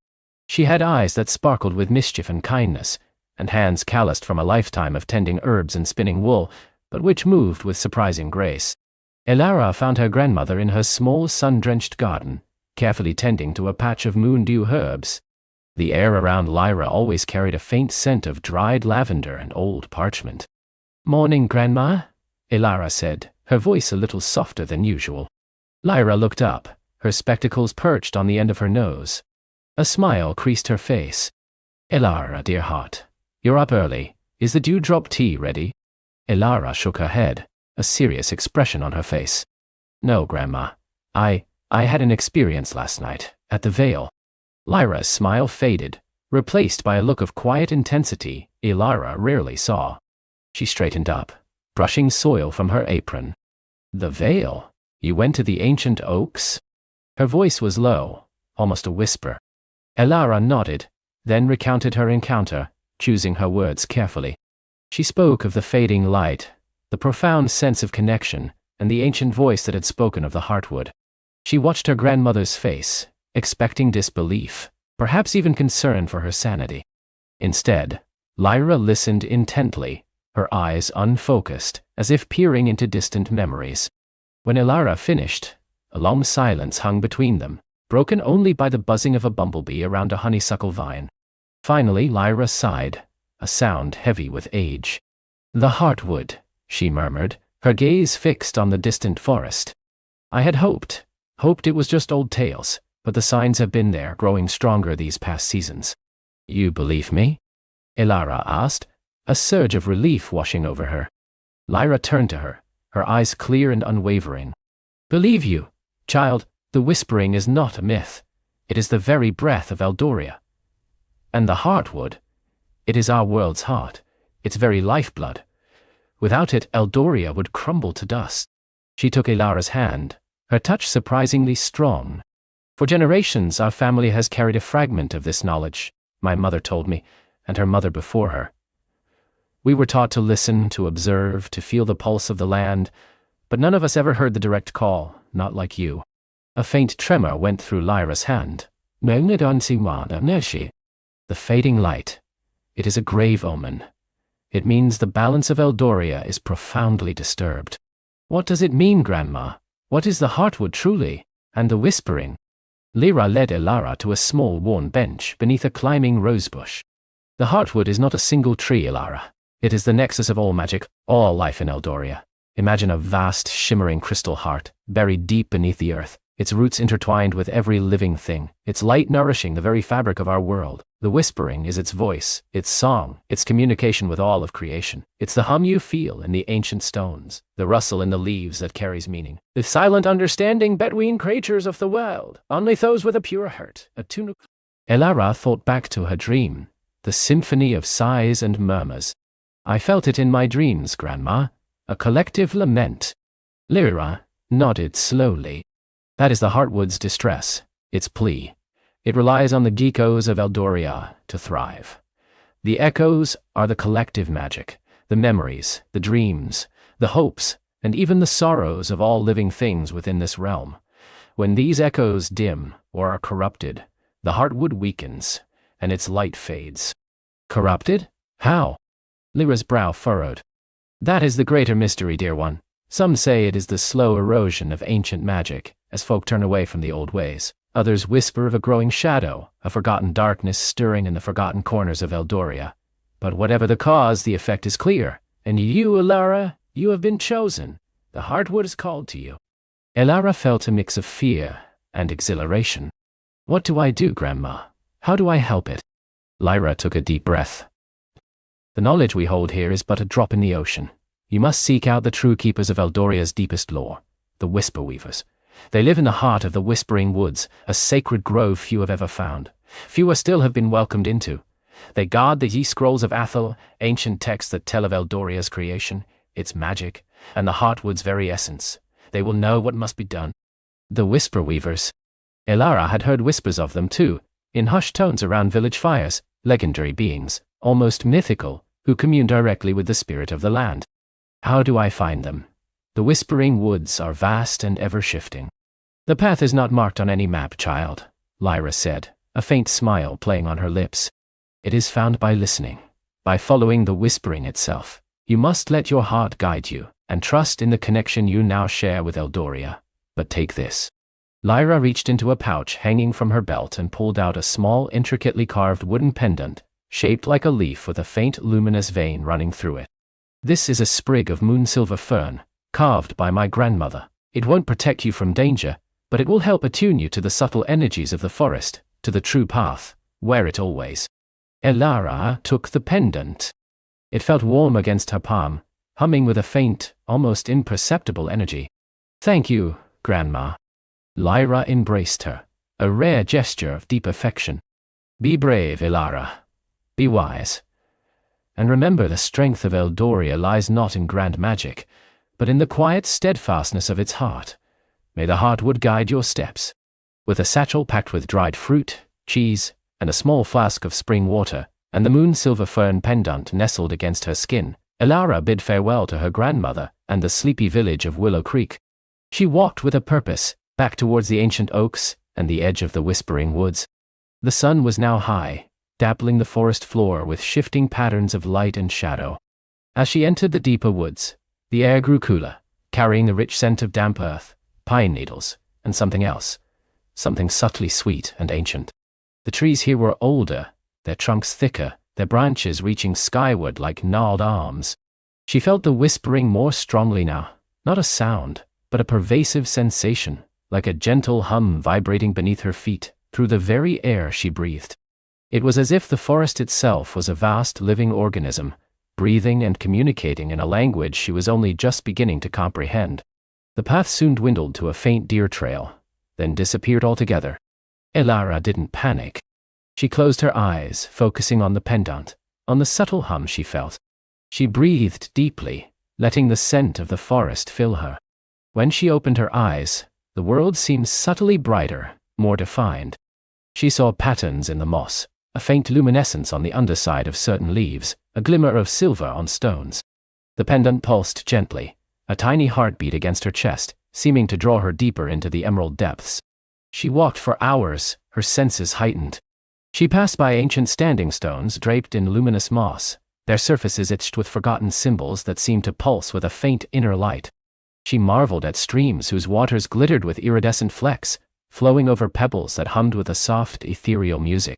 She had eyes that sparkled with mischief and kindness, and hands calloused from a lifetime of tending herbs and spinning wool, but which moved with surprising grace. Elara found her grandmother in her small sun-drenched garden, carefully tending to a patch of moondew herbs. The air around Lyra always carried a faint scent of dried lavender and old parchment. "Morning, Grandma," Elara said, her voice a little softer than usual. Lyra looked up, her spectacles perched on the end of her nose. A smile creased her face. "Elara, dear heart, you're up early. Is the dewdrop tea ready?" Elara shook her head, a serious expression on her face. "No, Grandma. I had an experience last night, at the Vale." Lyra's smile faded, replaced by a look of quiet intensity Elara rarely saw. She straightened up, brushing soil from her apron. "The Vale? You went to the ancient oaks?" Her voice was low, almost a whisper. Elara nodded, then recounted her encounter, choosing her words carefully. She spoke of the fading light, the profound sense of connection, and the ancient voice that had spoken of the heartwood. She watched her grandmother's face, expecting disbelief, perhaps even concern for her sanity. Instead, Lyra listened intently, her eyes unfocused, as if peering into distant memories. When Elara finished, a long silence hung between them, broken only by the buzzing of a bumblebee around a honeysuckle vine. Finally, Lyra sighed, a sound heavy with age. "The heartwood," she murmured, her gaze fixed on the distant forest. "I had hoped it was just old tales, but the signs have been there, growing stronger these past seasons." "You believe me?" Elara asked, a surge of relief washing over her. Lyra turned to her, her eyes clear and unwavering. "Believe you, child, the whispering is not a myth. It is the very breath of Eldoria. And the heartwood, it is our world's heart, its very lifeblood. Without it, Eldoria would crumble to dust." She took Elara's hand, her touch surprisingly strong. "For generations our family has carried a fragment of this knowledge," my mother told me, and her mother before her. "We were taught to listen, to observe, to feel the pulse of the land, but none of us ever heard the direct call, not like you." A faint tremor went through Lyra's hand. "The fading light. It is a grave omen. It means the balance of Eldoria is profoundly disturbed." "What does it mean, Grandma? What is the heartwood truly? And the whispering?" Lyra led Elara to a small worn bench beneath a climbing rosebush. "The heartwood is not a single tree, Elara. It is the nexus of all magic, all life in Eldoria. Imagine a vast, shimmering crystal heart, buried deep beneath the earth, its roots intertwined with every living thing, its light nourishing the very fabric of our world. The whispering is its voice, its song, its communication with all of creation. It's the hum you feel in the ancient stones, the rustle in the leaves that carries meaning. The silent understanding between creatures of the world, only those with a pure heart, a tune." Elara thought back to her dream, the symphony of sighs and murmurs. "I felt it in my dreams, Grandma, a collective lament." Lyra nodded slowly. "That is the heartwood's distress, its plea. It relies on the echoes of Eldoria to thrive. The echoes are the collective magic, the memories, the dreams, the hopes, and even the sorrows of all living things within this realm. When these echoes dim or are corrupted, the heartwood weakens, and its light fades." "Corrupted? How?" Lyra's brow furrowed. "That is the greater mystery, dear one. Some say it is the slow erosion of ancient magic, as folk turn away from the old ways. Others whisper of a growing shadow, a forgotten darkness stirring in the forgotten corners of Eldoria. But whatever the cause, the effect is clear. And you, Elara, you have been chosen. The heartwood is called to you." Elara felt a mix of fear and exhilaration. "What do I do, Grandma? How do I help it?" Lyra took a deep breath. "The knowledge we hold here is but a drop in the ocean. You must seek out the true keepers of Eldoria's deepest lore, the Whisper Weavers. They live in the heart of the Whispering Woods, a sacred grove few have ever found. Fewer still have been welcomed into. They guard the ye scrolls of Athel, ancient texts that tell of Eldoria's creation, its magic, and the heartwood's very essence. They will know what must be done." The Whisper Weavers. Elara had heard whispers of them too, in hushed tones around village fires, legendary beings, almost mythical, who commune directly with the spirit of the land. "How do I find them? The Whispering Woods are vast and ever-shifting." "The path is not marked on any map, child," Lyra said, a faint smile playing on her lips. "It is found by listening, by following the whispering itself. You must let your heart guide you, and trust in the connection you now share with Eldoria. But take this." Lyra reached into a pouch hanging from her belt and pulled out a small, intricately carved wooden pendant, shaped like a leaf with a faint luminous vein running through it. "This is a sprig of moonsilver fern, carved by my grandmother. It won't protect you from danger, but it will help attune you to the subtle energies of the forest, to the true path. Wear it always." Elara took the pendant. It felt warm against her palm, humming with a faint, almost imperceptible energy. "Thank you, Grandma." Lyra embraced her, a rare gesture of deep affection. "Be brave, Elara. Be wise. And remember, the strength of Eldoria lies not in grand magic, but in the quiet steadfastness of its heart. May the heartwood guide your steps." With a satchel packed with dried fruit, cheese, and a small flask of spring water, and the moon-silver fern pendant nestled against her skin, Elara bid farewell to her grandmother and the sleepy village of Willow Creek. She walked with a purpose, back towards the ancient oaks and the edge of the whispering woods. The sun was now high, dappling the forest floor with shifting patterns of light and shadow. As she entered the deeper woods, the air grew cooler, carrying the rich scent of damp earth, pine needles, and something else, something subtly sweet and ancient. The trees here were older, their trunks thicker, their branches reaching skyward like gnarled arms. She felt the whispering more strongly now, not a sound, but a pervasive sensation, like a gentle hum vibrating beneath her feet, through the very air she breathed. It was as if the forest itself was a vast living organism, breathing and communicating in a language she was only just beginning to comprehend. The path soon dwindled to a faint deer trail, then disappeared altogether. Elara didn't panic. She closed her eyes, focusing on the pendant, on the subtle hum she felt. She breathed deeply, letting the scent of the forest fill her. When she opened her eyes, the world seemed subtly brighter, more defined. She saw patterns in the moss, a faint luminescence on the underside of certain leaves, a glimmer of silver on stones. The pendant pulsed gently, a tiny heartbeat against her chest, seeming to draw her deeper into the emerald depths. She walked for hours, her senses heightened. She passed by ancient standing stones draped in luminous moss, their surfaces etched with forgotten symbols that seemed to pulse with a faint inner light. She marveled at streams whose waters glittered with iridescent flecks, flowing over pebbles that hummed with a soft, ethereal music.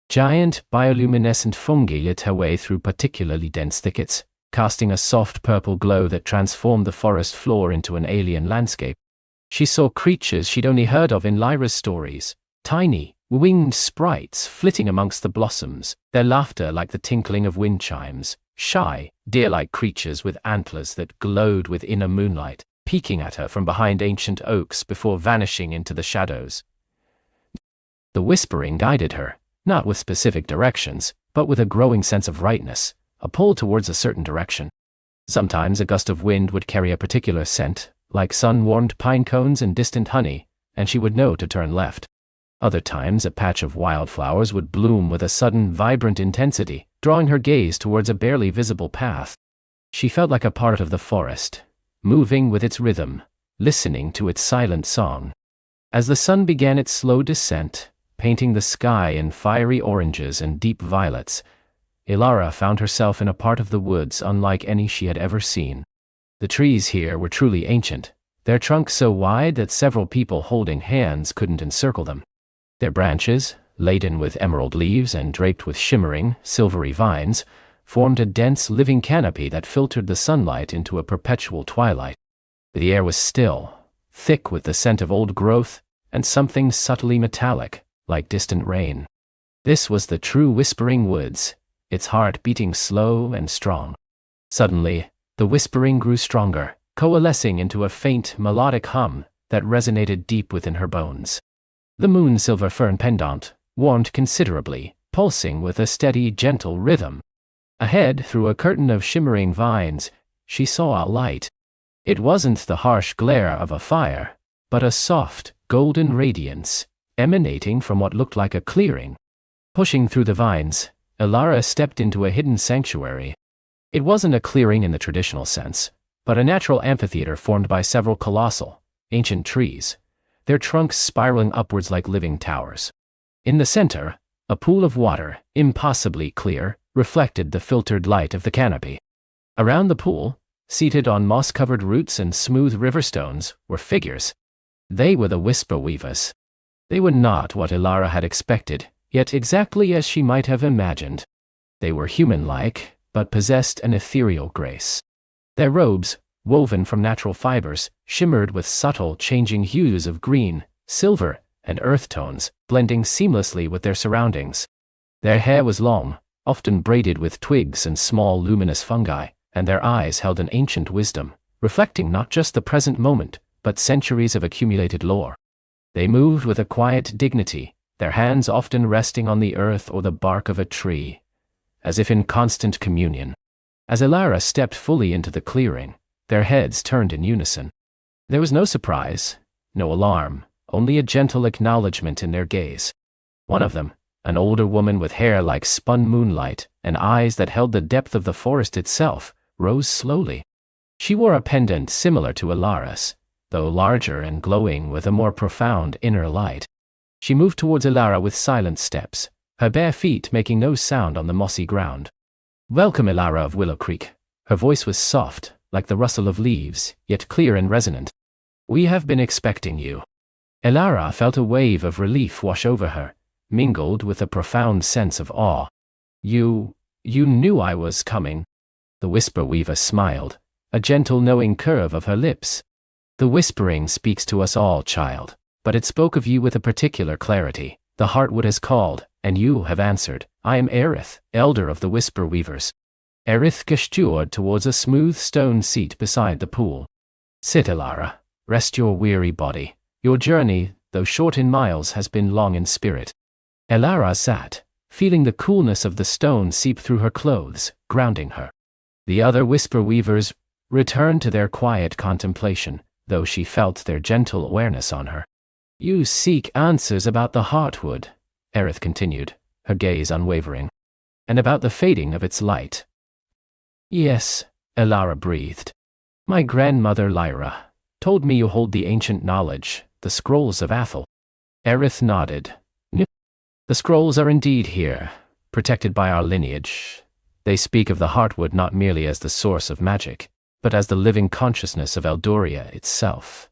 Giant, bioluminescent fungi lit her way through particularly dense thickets, casting a soft purple glow that transformed the forest floor into an alien landscape. She saw creatures she'd only heard of in Lyra's stories, tiny, winged sprites flitting amongst the blossoms, their laughter like the tinkling of wind chimes, shy, deer-like creatures with antlers that glowed with inner moonlight, peeking at her from behind ancient oaks before vanishing into the shadows. The whispering guided her, not with specific directions, but with a growing sense of rightness, a pull towards a certain direction. Sometimes a gust of wind would carry a particular scent, like sun-warmed pine cones and distant honey, and she would know to turn left. Other times a patch of wildflowers would bloom with a sudden, vibrant intensity, drawing her gaze towards a barely visible path. She felt like a part of the forest, moving with its rhythm, listening to its silent song. As the sun began its slow descent, painting the sky in fiery oranges and deep violets, Elara found herself in a part of the woods unlike any she had ever seen. The trees here were truly ancient, their trunks so wide that several people holding hands couldn't encircle them. Their branches, laden with emerald leaves and draped with shimmering, silvery vines, formed a dense living canopy that filtered the sunlight into a perpetual twilight. The air was still, thick with the scent of old growth, and something subtly metallic, like distant rain. This was the true Whispering Woods, its heart beating slow and strong. Suddenly, the whispering grew stronger, coalescing into a faint, melodic hum that resonated deep within her bones. The moon-silver fern pendant warmed considerably, pulsing with a steady, gentle rhythm. Ahead, through a curtain of shimmering vines, she saw a light. It wasn't the harsh glare of a fire, but a soft, golden radiance, emanating from what looked like a clearing. Pushing through the vines, Elara stepped into a hidden sanctuary. It wasn't a clearing in the traditional sense, but a natural amphitheater formed by several colossal, ancient trees, their trunks spiraling upwards like living towers. In the center, a pool of water, impossibly clear, reflected the filtered light of the canopy. Around the pool, seated on moss-covered roots and smooth river stones, were figures. They were the Whisper Weavers. They were not what Elara had expected, yet exactly as she might have imagined. They were human-like, but possessed an ethereal grace. Their robes, woven from natural fibers, shimmered with subtle, changing hues of green, silver, and earth tones, blending seamlessly with their surroundings. Their hair was long, often braided with twigs and small luminous fungi, and their eyes held an ancient wisdom, reflecting not just the present moment, but centuries of accumulated lore. They moved with a quiet dignity, their hands often resting on the earth or the bark of a tree, as if in constant communion. As Elara stepped fully into the clearing, their heads turned in unison. There was no surprise, no alarm, only a gentle acknowledgement in their gaze. One of them, an older woman with hair like spun moonlight and eyes that held the depth of the forest itself, rose slowly. She wore a pendant similar to Ilara's, though larger and glowing with a more profound inner light. She moved towards Ilara with silent steps, her bare feet making no sound on the mossy ground. "Welcome, Ilara of Willow Creek." Her voice was soft, like the rustle of leaves, yet clear and resonant. "We have been expecting you." Ilara felt a wave of relief wash over her, mingled with a profound sense of awe. You knew I was coming." The Whisper Weaver smiled, a gentle knowing curve of her lips. "The whispering speaks to us all, child, but it spoke of you with a particular clarity. The Heartwood has called, and you have answered. I am Aerith, elder of the Whisper Weavers." Aerith gestured towards a smooth stone seat beside the pool. "Sit, Ilara. Rest your weary body. Your journey, though short in miles, has been long in spirit." Ilara sat, feeling the coolness of the stone seep through her clothes, grounding her. The other Whisper Weavers returned to their quiet contemplation, though she felt their gentle awareness on her. "You seek answers about the Heartwood," Aerith continued, her gaze unwavering. "And about the fading of its light." "Yes," Ilara breathed. "My grandmother Lyra told me you hold the ancient knowledge, the scrolls of Athel." Aerith nodded. "The scrolls are indeed here, protected by our lineage. They speak of the Heartwood not merely as the source of magic, but as the living consciousness of Eldoria itself.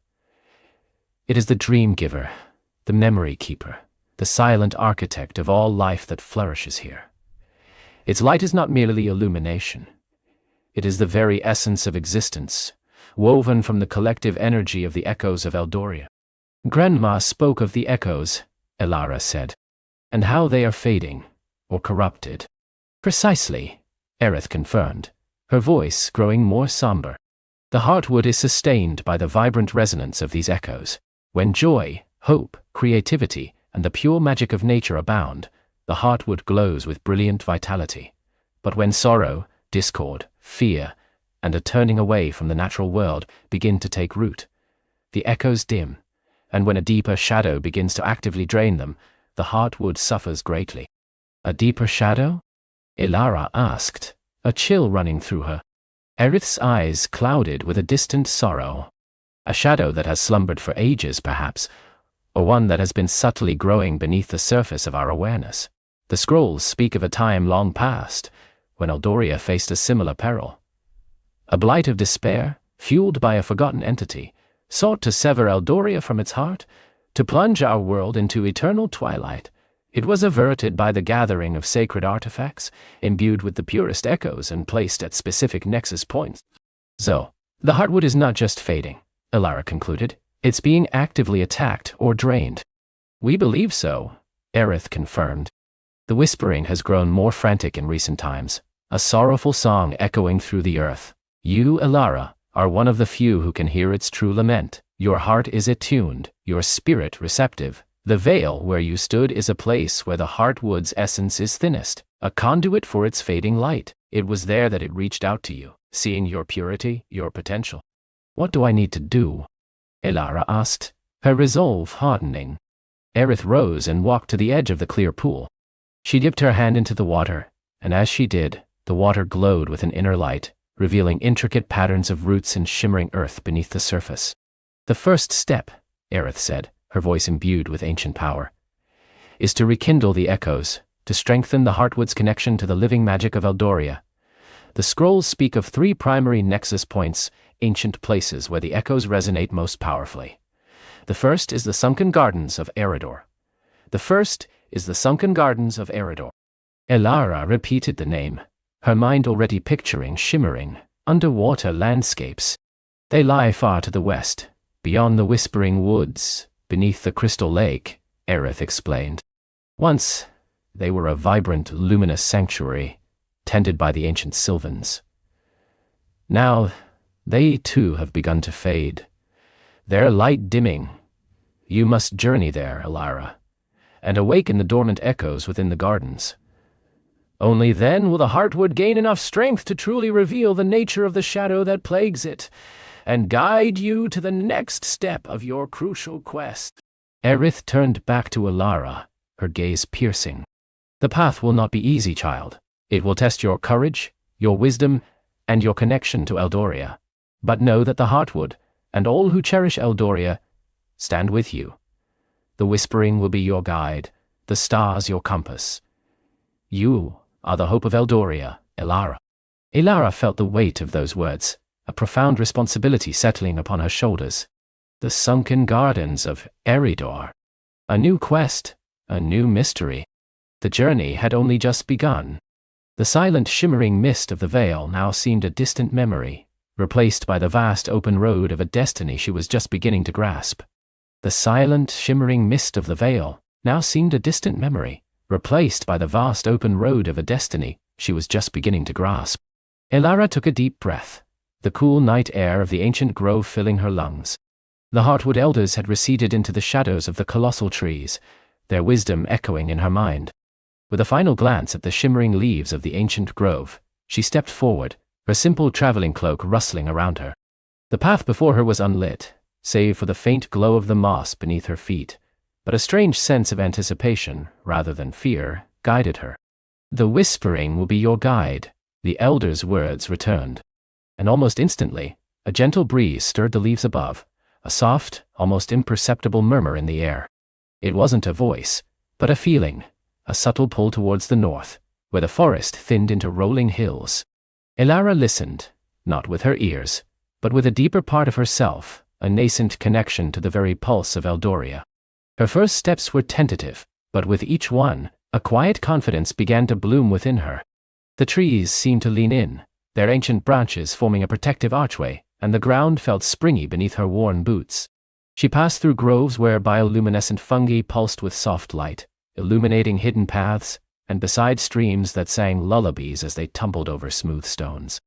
It is the dream giver, the memory keeper, the silent architect of all life that flourishes here. Its light is not merely illumination. It is the very essence of existence, woven from the collective energy of the echoes of Eldoria." "Grandma spoke of the echoes," Ilara said, "and how they are fading, or corrupted." "Precisely," Aerith confirmed, her voice growing more somber. "The Heartwood is sustained by the vibrant resonance of these echoes. When joy, hope, creativity, and the pure magic of nature abound, the Heartwood glows with brilliant vitality. But when sorrow, discord, fear, and a turning away from the natural world begin to take root, the echoes dim, and when a deeper shadow begins to actively drain them, the Heartwood suffers greatly." "A deeper shadow?" Ilara asked, a chill running through her. Aerith's eyes clouded with a distant sorrow. "A shadow that has slumbered for ages, perhaps, or one that has been subtly growing beneath the surface of our awareness. The scrolls speak of a time long past, when Eldoria faced a similar peril. A blight of despair, fueled by a forgotten entity, sought to sever Eldoria from its heart, to plunge our world into eternal twilight. It was averted by the gathering of sacred artifacts, imbued with the purest echoes and placed at specific nexus points." "So, the Heartwood is not just fading," Ilara concluded. "It's being actively attacked or drained." "We believe so," Aerith confirmed. "The whispering has grown more frantic in recent times, a sorrowful song echoing through the earth. You, Ilara, are one of the few who can hear its true lament. Your heart is attuned, your spirit receptive. The vale where you stood is a place where the Heartwood's essence is thinnest, a conduit for its fading light. It was there that it reached out to you, seeing your purity, your potential." "What do I need to do?" Ilara asked, her resolve hardening. Aerith rose and walked to the edge of the clear pool. She dipped her hand into the water, and as she did, the water glowed with an inner light, revealing intricate patterns of roots and shimmering earth beneath the surface. "The first step," Aerith said, her voice imbued with ancient power, "is to rekindle the echoes, to strengthen the Heartwood's connection to the living magic of Eldoria. The scrolls speak of 3 primary nexus points, ancient places where the echoes resonate most powerfully. The first is the sunken gardens of Eridor. Ilara repeated the name, her mind already picturing shimmering, underwater landscapes. "They lie far to the west, beyond the whispering woods, beneath the crystal lake," Aerith explained. "Once, they were a vibrant, luminous sanctuary, tended by the ancient Sylvans. Now, they too have begun to fade, their light dimming. You must journey there, Ilara, and awaken the dormant echoes within the gardens. Only then will the Heartwood gain enough strength to truly reveal the nature of the shadow that plagues it, and guide you to the next step of your crucial quest." Aerith turned back to Elara, her gaze piercing. The path will not be easy, child. It will test your courage, your wisdom, and your connection to Eldoria. But know that the Heartwood, and all who cherish Eldoria, stand with you. The Whispering will be your guide, the stars your compass. You are the hope of Eldoria, Elara. Elara felt the weight of those words, a profound responsibility settling upon her shoulders. The sunken gardens of Eridor. A new quest, a new mystery. The journey had only just begun. The silent shimmering mist of the Vale now seemed a distant memory, replaced by the vast open road of a destiny she was just beginning to grasp. The silent shimmering mist of the Vale now seemed a distant memory, replaced by the vast open road of a destiny she was just beginning to grasp. Elara took a deep breath, the cool night air of the ancient grove filling her lungs. The Heartwood elders had receded into the shadows of the colossal trees, their wisdom echoing in her mind. With a final glance at the shimmering leaves of the ancient grove, she stepped forward, her simple traveling cloak rustling around her. The path before her was unlit, save for the faint glow of the moss beneath her feet, but a strange sense of anticipation, rather than fear, guided her. The Whispering will be your guide, the elders' words returned. And almost instantly, a gentle breeze stirred the leaves above, a soft, almost imperceptible murmur in the air. It wasn't a voice, but a feeling, a subtle pull towards the north, where the forest thinned into rolling hills. Elara listened, not with her ears, but with a deeper part of herself, a nascent connection to the very pulse of Eldoria. Her first steps were tentative, but with each one, a quiet confidence began to bloom within her. The trees seemed to lean in, their ancient branches forming a protective archway, and the ground felt springy beneath her worn boots. She passed through groves where bioluminescent fungi pulsed with soft light, illuminating hidden paths, and beside streams that sang lullabies as they tumbled over smooth stones.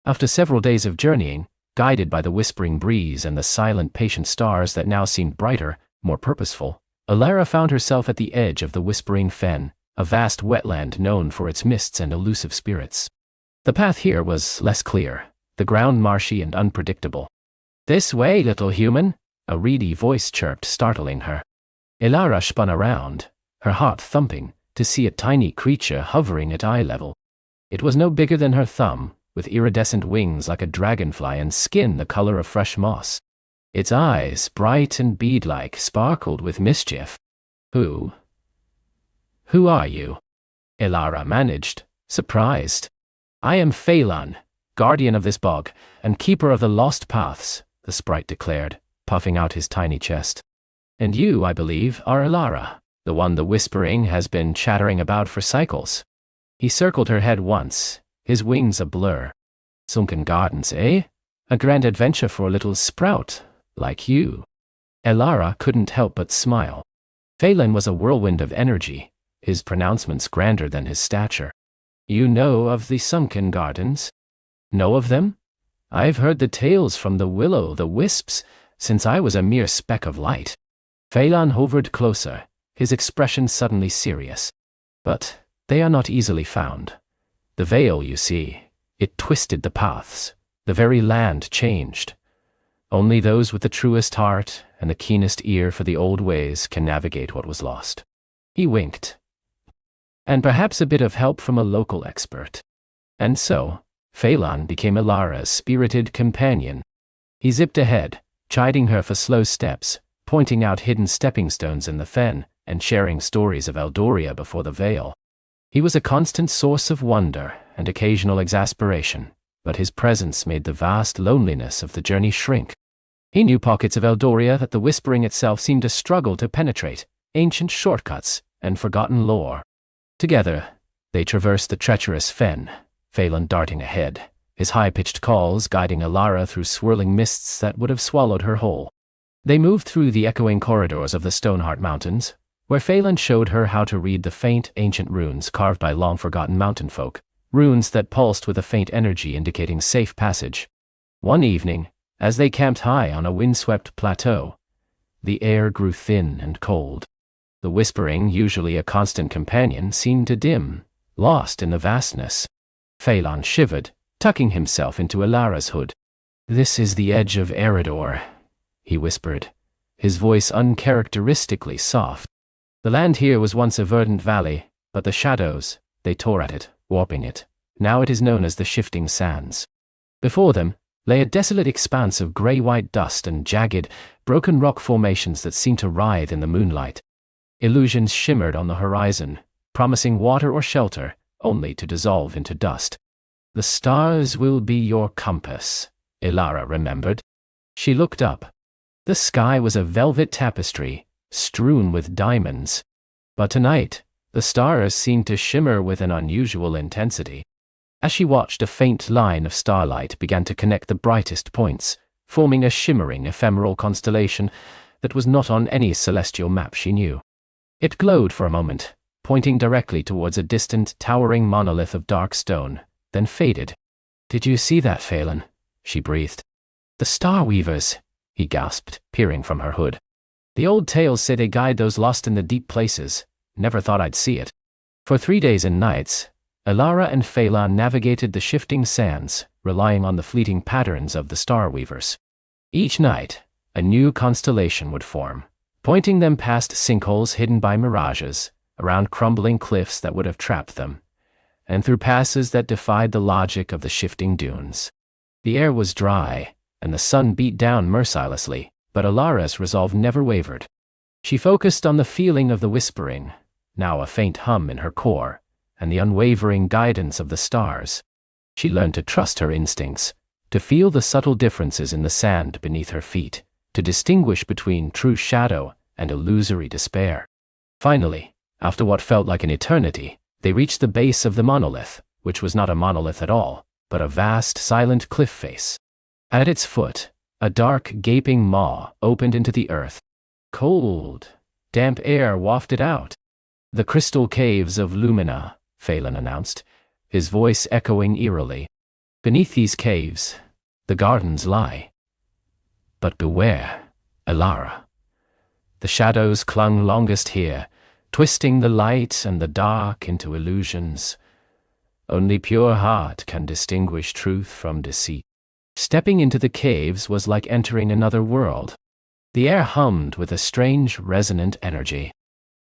After several days of journeying, guided by the whispering breeze and the silent, patient stars that now seemed brighter, more purposeful, Elara found herself at the edge of the Whispering Fen, a vast wetland known for its mists and elusive spirits. The path here was less clear, the ground marshy and unpredictable. "This way, little human," a reedy voice chirped, startling her. Elara spun around, her heart thumping, to see a tiny creature hovering at eye level. It was no bigger than her thumb, with iridescent wings like a dragonfly and skin the color of fresh moss. Its eyes, bright and bead-like, sparkled with mischief. Who are you?" Elara managed, surprised. "I am Phelan, guardian of this bog, and keeper of the lost paths," the sprite declared, puffing out his tiny chest. "And you, I believe, are Elara, the one the Whispering has been chattering about for cycles." He circled her head once, his wings a blur. "Sunken Gardens, eh? A grand adventure for a little sprout, like you." Elara couldn't help but smile. Phelan was a whirlwind of energy, his pronouncements grander than his stature. "You know of the Sunken Gardens?" "Know of them? I've heard the tales from the will-o'-the-wisps since I was a mere speck of light." Phelan hovered closer, his expression suddenly serious. "But they are not easily found. The Vale, you see, it twisted the paths. The very land changed. Only those with the truest heart and the keenest ear for the old ways can navigate what was lost." He winked. "And perhaps a bit of help from a local expert." And so, Phelan became Elara's spirited companion. He zipped ahead, chiding her for slow steps, pointing out hidden stepping stones in the fen, and sharing stories of Eldoria before the Vale. He was a constant source of wonder and occasional exasperation, but his presence made the vast loneliness of the journey shrink. He knew pockets of Eldoria that the Whispering itself seemed to struggle to penetrate, ancient shortcuts and forgotten lore. Together, they traversed the treacherous fen, Phelan darting ahead, his high-pitched calls guiding Elara through swirling mists that would have swallowed her whole. They moved through the echoing corridors of the Stoneheart Mountains, where Phelan showed her how to read the faint, ancient runes carved by long-forgotten mountain folk, runes that pulsed with a faint energy indicating safe passage. One evening, as they camped high on a windswept plateau, the air grew thin and cold. The Whispering, usually a constant companion, seemed to dim, lost in the vastness. Phelan shivered, tucking himself into Elara's hood. "This is the edge of Eridor," he whispered, his voice uncharacteristically soft. The land here was once a verdant valley, but the shadows, they tore at it, warping it. Now it is known as the Shifting Sands. Before them lay a desolate expanse of grey-white dust and jagged, broken rock formations that seemed to writhe in the moonlight. Illusions shimmered on the horizon, promising water or shelter, only to dissolve into dust. The stars will be your compass, Ilara remembered. She looked up. The sky was a velvet tapestry, strewn with diamonds. But tonight, the stars seemed to shimmer with an unusual intensity. As she watched, a faint line of starlight began to connect the brightest points, forming a shimmering ephemeral constellation that was not on any celestial map she knew. It glowed for a moment, pointing directly towards a distant, towering monolith of dark stone, then faded. "Did you see that, Phelan?" she breathed. "The Star Weavers," he gasped, peering from her hood. "The old tales say they guide those lost in the deep places. Never thought I'd see it." For 3 days and nights, Ilara and Phelan navigated the shifting sands, relying on the fleeting patterns of the Star Weavers. Each night, a new constellation would form, pointing them past sinkholes hidden by mirages, around crumbling cliffs that would have trapped them, and through passes that defied the logic of the shifting dunes. The air was dry, and the sun beat down mercilessly, but Ilara's resolve never wavered. She focused on the feeling of the whispering, now a faint hum in her core, and the unwavering guidance of the stars. She learned to trust her instincts, to feel the subtle differences in the sand beneath her feet, to distinguish between true shadow and illusory despair. Finally, after what felt like an eternity, they reached the base of the monolith, which was not a monolith at all, but a vast, silent cliff face. At its foot, a dark, gaping maw opened into the earth. Cold, damp air wafted out. "The crystal caves of Lumina," Phelan announced, his voice echoing eerily. "Beneath these caves, the gardens lie. But beware, Ilara. The shadows clung longest here, twisting the light and the dark into illusions. Only pure heart can distinguish truth from deceit." Stepping into the caves was like entering another world. The air hummed with a strange, resonant energy.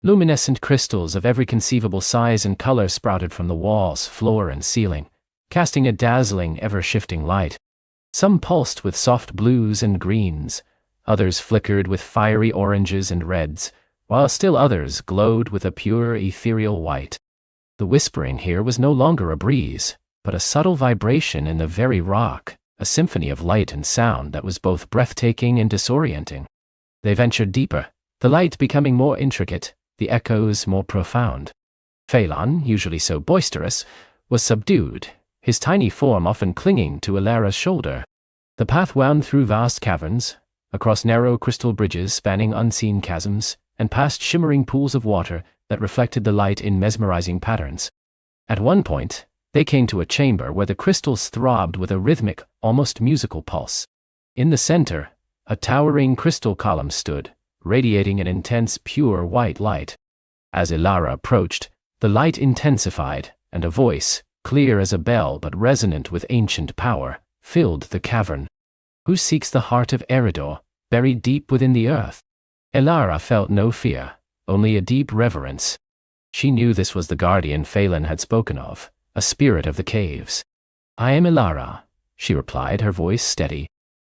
Luminescent crystals of every conceivable size and color sprouted from the walls, floor, and ceiling, casting a dazzling, ever-shifting light. Some pulsed with soft blues and greens, others flickered with fiery oranges and reds, while still others glowed with a pure, ethereal white. The whispering here was no longer a breeze, but a subtle vibration in the very rock, a symphony of light and sound that was both breathtaking and disorienting. They ventured deeper, the light becoming more intricate, the echoes more profound. Phelan, usually so boisterous, was subdued, his tiny form often clinging to Ilara's shoulder. The path wound through vast caverns, across narrow crystal bridges spanning unseen chasms, and past shimmering pools of water that reflected the light in mesmerizing patterns. At one point, they came to a chamber where the crystals throbbed with a rhythmic, almost musical pulse. In the center, a towering crystal column stood, radiating an intense, pure white light. As Ilara approached, the light intensified, and a voice, clear as a bell but resonant with ancient power, filled the cavern. "Who seeks the heart of Eridor, buried deep within the earth?" Ilara felt no fear, only a deep reverence. She knew this was the guardian Phelan had spoken of, a spirit of the caves. "I am Ilara," she replied, her voice steady.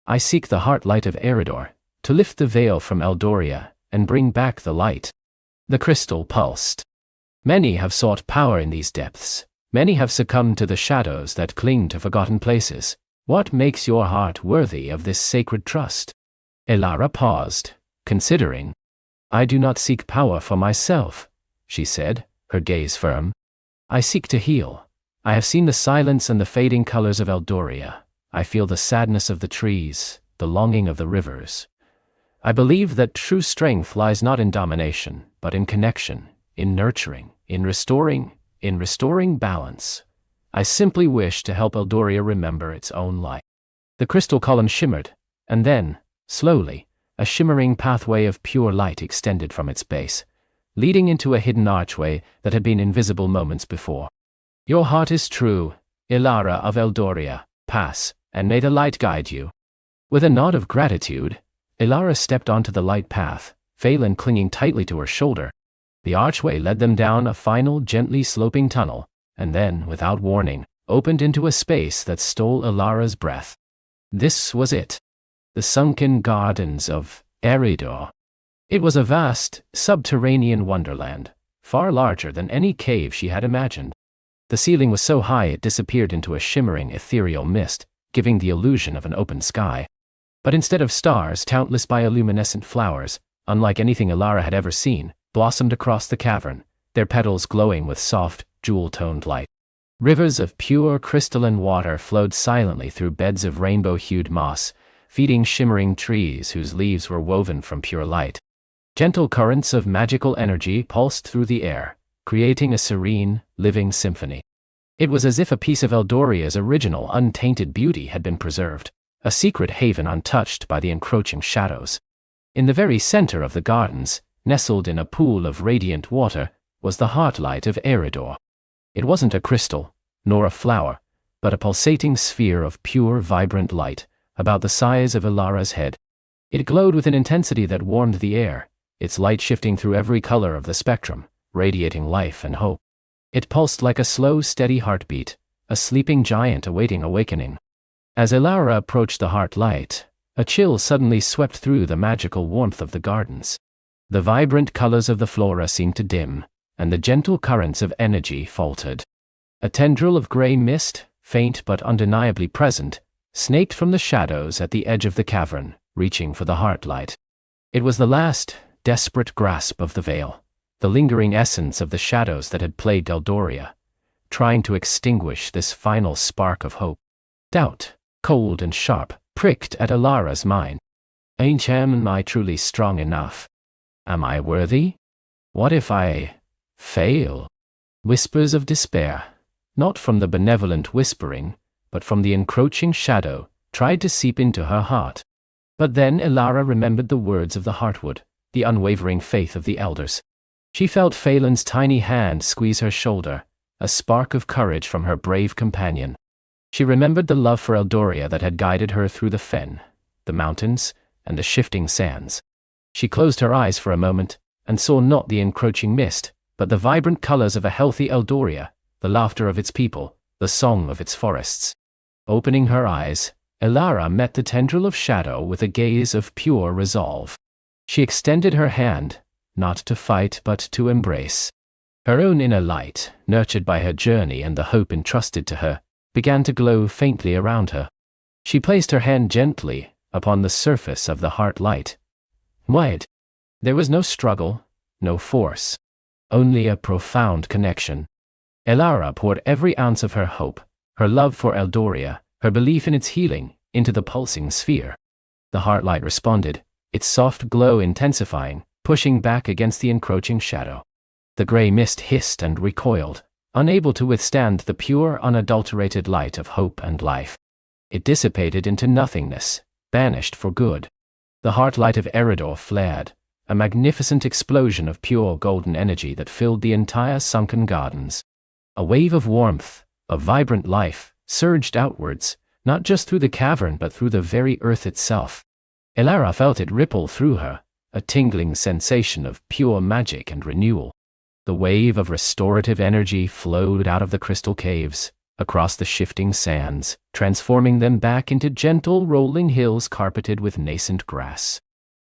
"I seek the heart light of Eridor, to lift the veil from Eldoria and bring back the light." The crystal pulsed. "Many have sought power in these depths. Many have succumbed to the shadows that cling to forgotten places. What makes your heart worthy of this sacred trust?" Ilara paused, considering. "I do not seek power for myself," she said, her gaze firm. "I seek to heal. I have seen the silence and the fading colors of Eldoria. I feel the sadness of the trees, the longing of the rivers. I believe that true strength lies not in domination, but in connection, in nurturing, in restoring balance. I simply wish to help Eldoria remember its own light." The crystal column shimmered, and then, slowly, a shimmering pathway of pure light extended from its base, leading into a hidden archway that had been invisible moments before. "Your heart is true, Ilara of Eldoria. Pass, and may the light guide you." With a nod of gratitude, Elara stepped onto the light path, Phelan clinging tightly to her shoulder. The archway led them down a final gently sloping tunnel, and then, without warning, opened into a space that stole Elara's breath. This was it. The sunken gardens of Eridor. It was a vast, subterranean wonderland, far larger than any cave she had imagined. The ceiling was so high it disappeared into a shimmering ethereal mist, giving the illusion of an open sky. But instead of stars, countless bioluminescent flowers, unlike anything Elara had ever seen, blossomed across the cavern, their petals glowing with soft, jewel-toned light. Rivers of pure crystalline water flowed silently through beds of rainbow-hued moss, feeding shimmering trees whose leaves were woven from pure light. Gentle currents of magical energy pulsed through the air, creating a serene, living symphony. It was as if a piece of Eldoria's original untainted beauty had been preserved, a secret haven untouched by the encroaching shadows. In the very center of the gardens, nestled in a pool of radiant water, was the heartlight of Eridor. It wasn't a crystal, nor a flower, but a pulsating sphere of pure, vibrant light, about the size of Elara's head. It glowed with an intensity that warmed the air, its light shifting through every color of the spectrum, radiating life and hope. It pulsed like a slow, steady heartbeat, a sleeping giant awaiting awakening. As Elara approached the heartlight, a chill suddenly swept through the magical warmth of the gardens. The vibrant colors of the flora seemed to dim, and the gentle currents of energy faltered. A tendril of gray mist, faint but undeniably present, snaked from the shadows at the edge of the cavern, reaching for the heartlight. It was the last, desperate grasp of the veil, the lingering essence of the shadows that had plagued Eldoria, trying to extinguish this final spark of hope. Doubt, cold and sharp, pricked at Elara's mind. Am I truly strong enough? Am I worthy? What if I fail? Whispers of despair, not from the benevolent whispering, but from the encroaching shadow, tried to seep into her heart. But then Elara remembered the words of the Heartwood, the unwavering faith of the elders. She felt Phelan's tiny hand squeeze her shoulder, a spark of courage from her brave companion. She remembered the love for Eldoria that had guided her through the fen, the mountains, and the shifting sands. She closed her eyes for a moment, and saw not the encroaching mist, but the vibrant colors of a healthy Eldoria, the laughter of its people, the song of its forests. Opening her eyes, Elara met the tendril of shadow with a gaze of pure resolve. She extended her hand, not to fight but to embrace. Her own inner light, nurtured by her journey and the hope entrusted to her, began to glow faintly around her. She placed her hand gently upon the surface of the heart light. Wide. There was no struggle, no force, only a profound connection. Elara poured every ounce of her hope, her love for Eldoria, her belief in its healing, into the pulsing sphere. The heartlight responded, its soft glow intensifying, pushing back against the encroaching shadow. The gray mist hissed and recoiled, unable to withstand the pure, unadulterated light of hope and life. It dissipated into nothingness, banished for good. The heartlight of Eridor flared, a magnificent explosion of pure golden energy that filled the entire sunken gardens. A wave of warmth, of vibrant life, surged outwards, not just through the cavern but through the very earth itself. Elara felt it ripple through her, a tingling sensation of pure magic and renewal. The wave of restorative energy flowed out of the crystal caves, across the shifting sands, transforming them back into gentle rolling hills carpeted with nascent grass.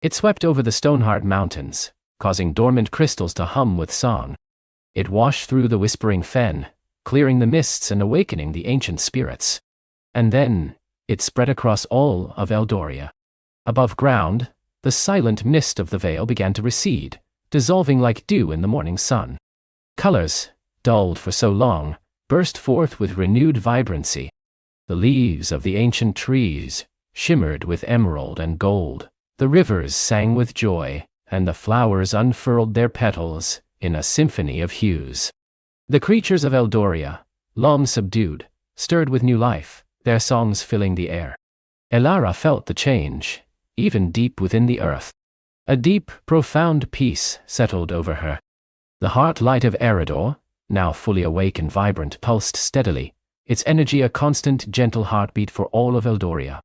It swept over the Stoneheart Mountains, causing dormant crystals to hum with song. It washed through the whispering fen, clearing the mists and awakening the ancient spirits. And then, it spread across all of Eldoria. Above ground, the silent mist of the veil began to recede, dissolving like dew in the morning sun. Colors, dulled for so long, burst forth with renewed vibrancy. The leaves of the ancient trees shimmered with emerald and gold, the rivers sang with joy, and the flowers unfurled their petals in a symphony of hues. The creatures of Eldoria, long subdued, stirred with new life, their songs filling the air. Elara felt the change, even deep within the earth. A deep, profound peace settled over her. The heart light of Eridor, now fully awake and vibrant, pulsed steadily, its energy a constant, gentle heartbeat for all of Eldoria.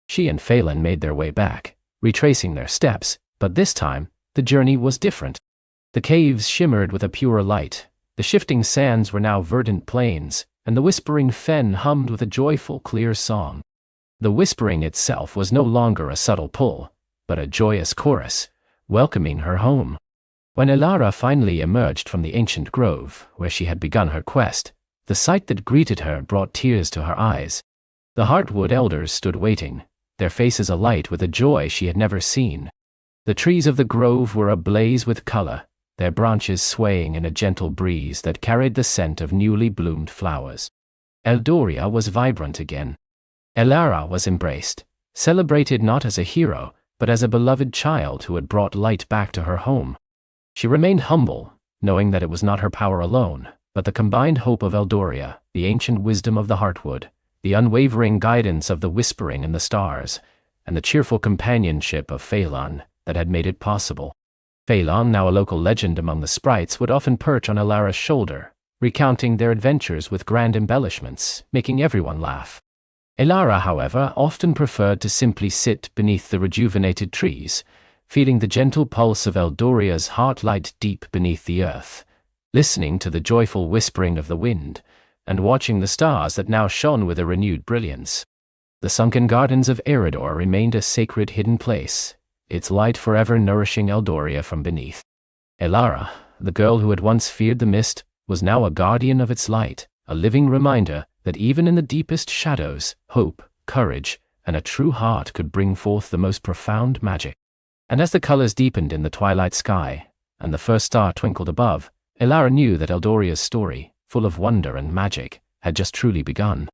She and Phelan made their way back, retracing their steps, but this time, the journey was different. The caves shimmered with a purer light, the shifting sands were now verdant plains, and the whispering fen hummed with a joyful, clear song. The whispering itself was no longer a subtle pull, but a joyous chorus, welcoming her home. When Elara finally emerged from the ancient grove, where she had begun her quest, the sight that greeted her brought tears to her eyes. The Heartwood elders stood waiting, their faces alight with a joy she had never seen. The trees of the grove were ablaze with color, their branches swaying in a gentle breeze that carried the scent of newly bloomed flowers. Eldoria was vibrant again. Elara was embraced, celebrated not as a hero, but as a beloved child who had brought light back to her home. She remained humble, knowing that it was not her power alone, but the combined hope of Eldoria, the ancient wisdom of the Heartwood, the unwavering guidance of the whispering in the stars, and the cheerful companionship of Phelan that had made it possible. Phelan, now a local legend among the sprites, would often perch on Elara's shoulder, recounting their adventures with grand embellishments, making everyone laugh. Elara, however, often preferred to simply sit beneath the rejuvenated trees, feeling the gentle pulse of Eldoria's heart light deep beneath the earth, listening to the joyful whispering of the wind, and watching the stars that now shone with a renewed brilliance. The sunken gardens of Eridor remained a sacred hidden place, its light forever nourishing Eldoria from beneath. Elara, the girl who had once feared the mist, was now a guardian of its light, a living reminder that even in the deepest shadows, hope, courage, and a true heart could bring forth the most profound magic. And as the colors deepened in the twilight sky, and the first star twinkled above, Elara knew that Eldoria's story, full of wonder and magic, had just truly begun.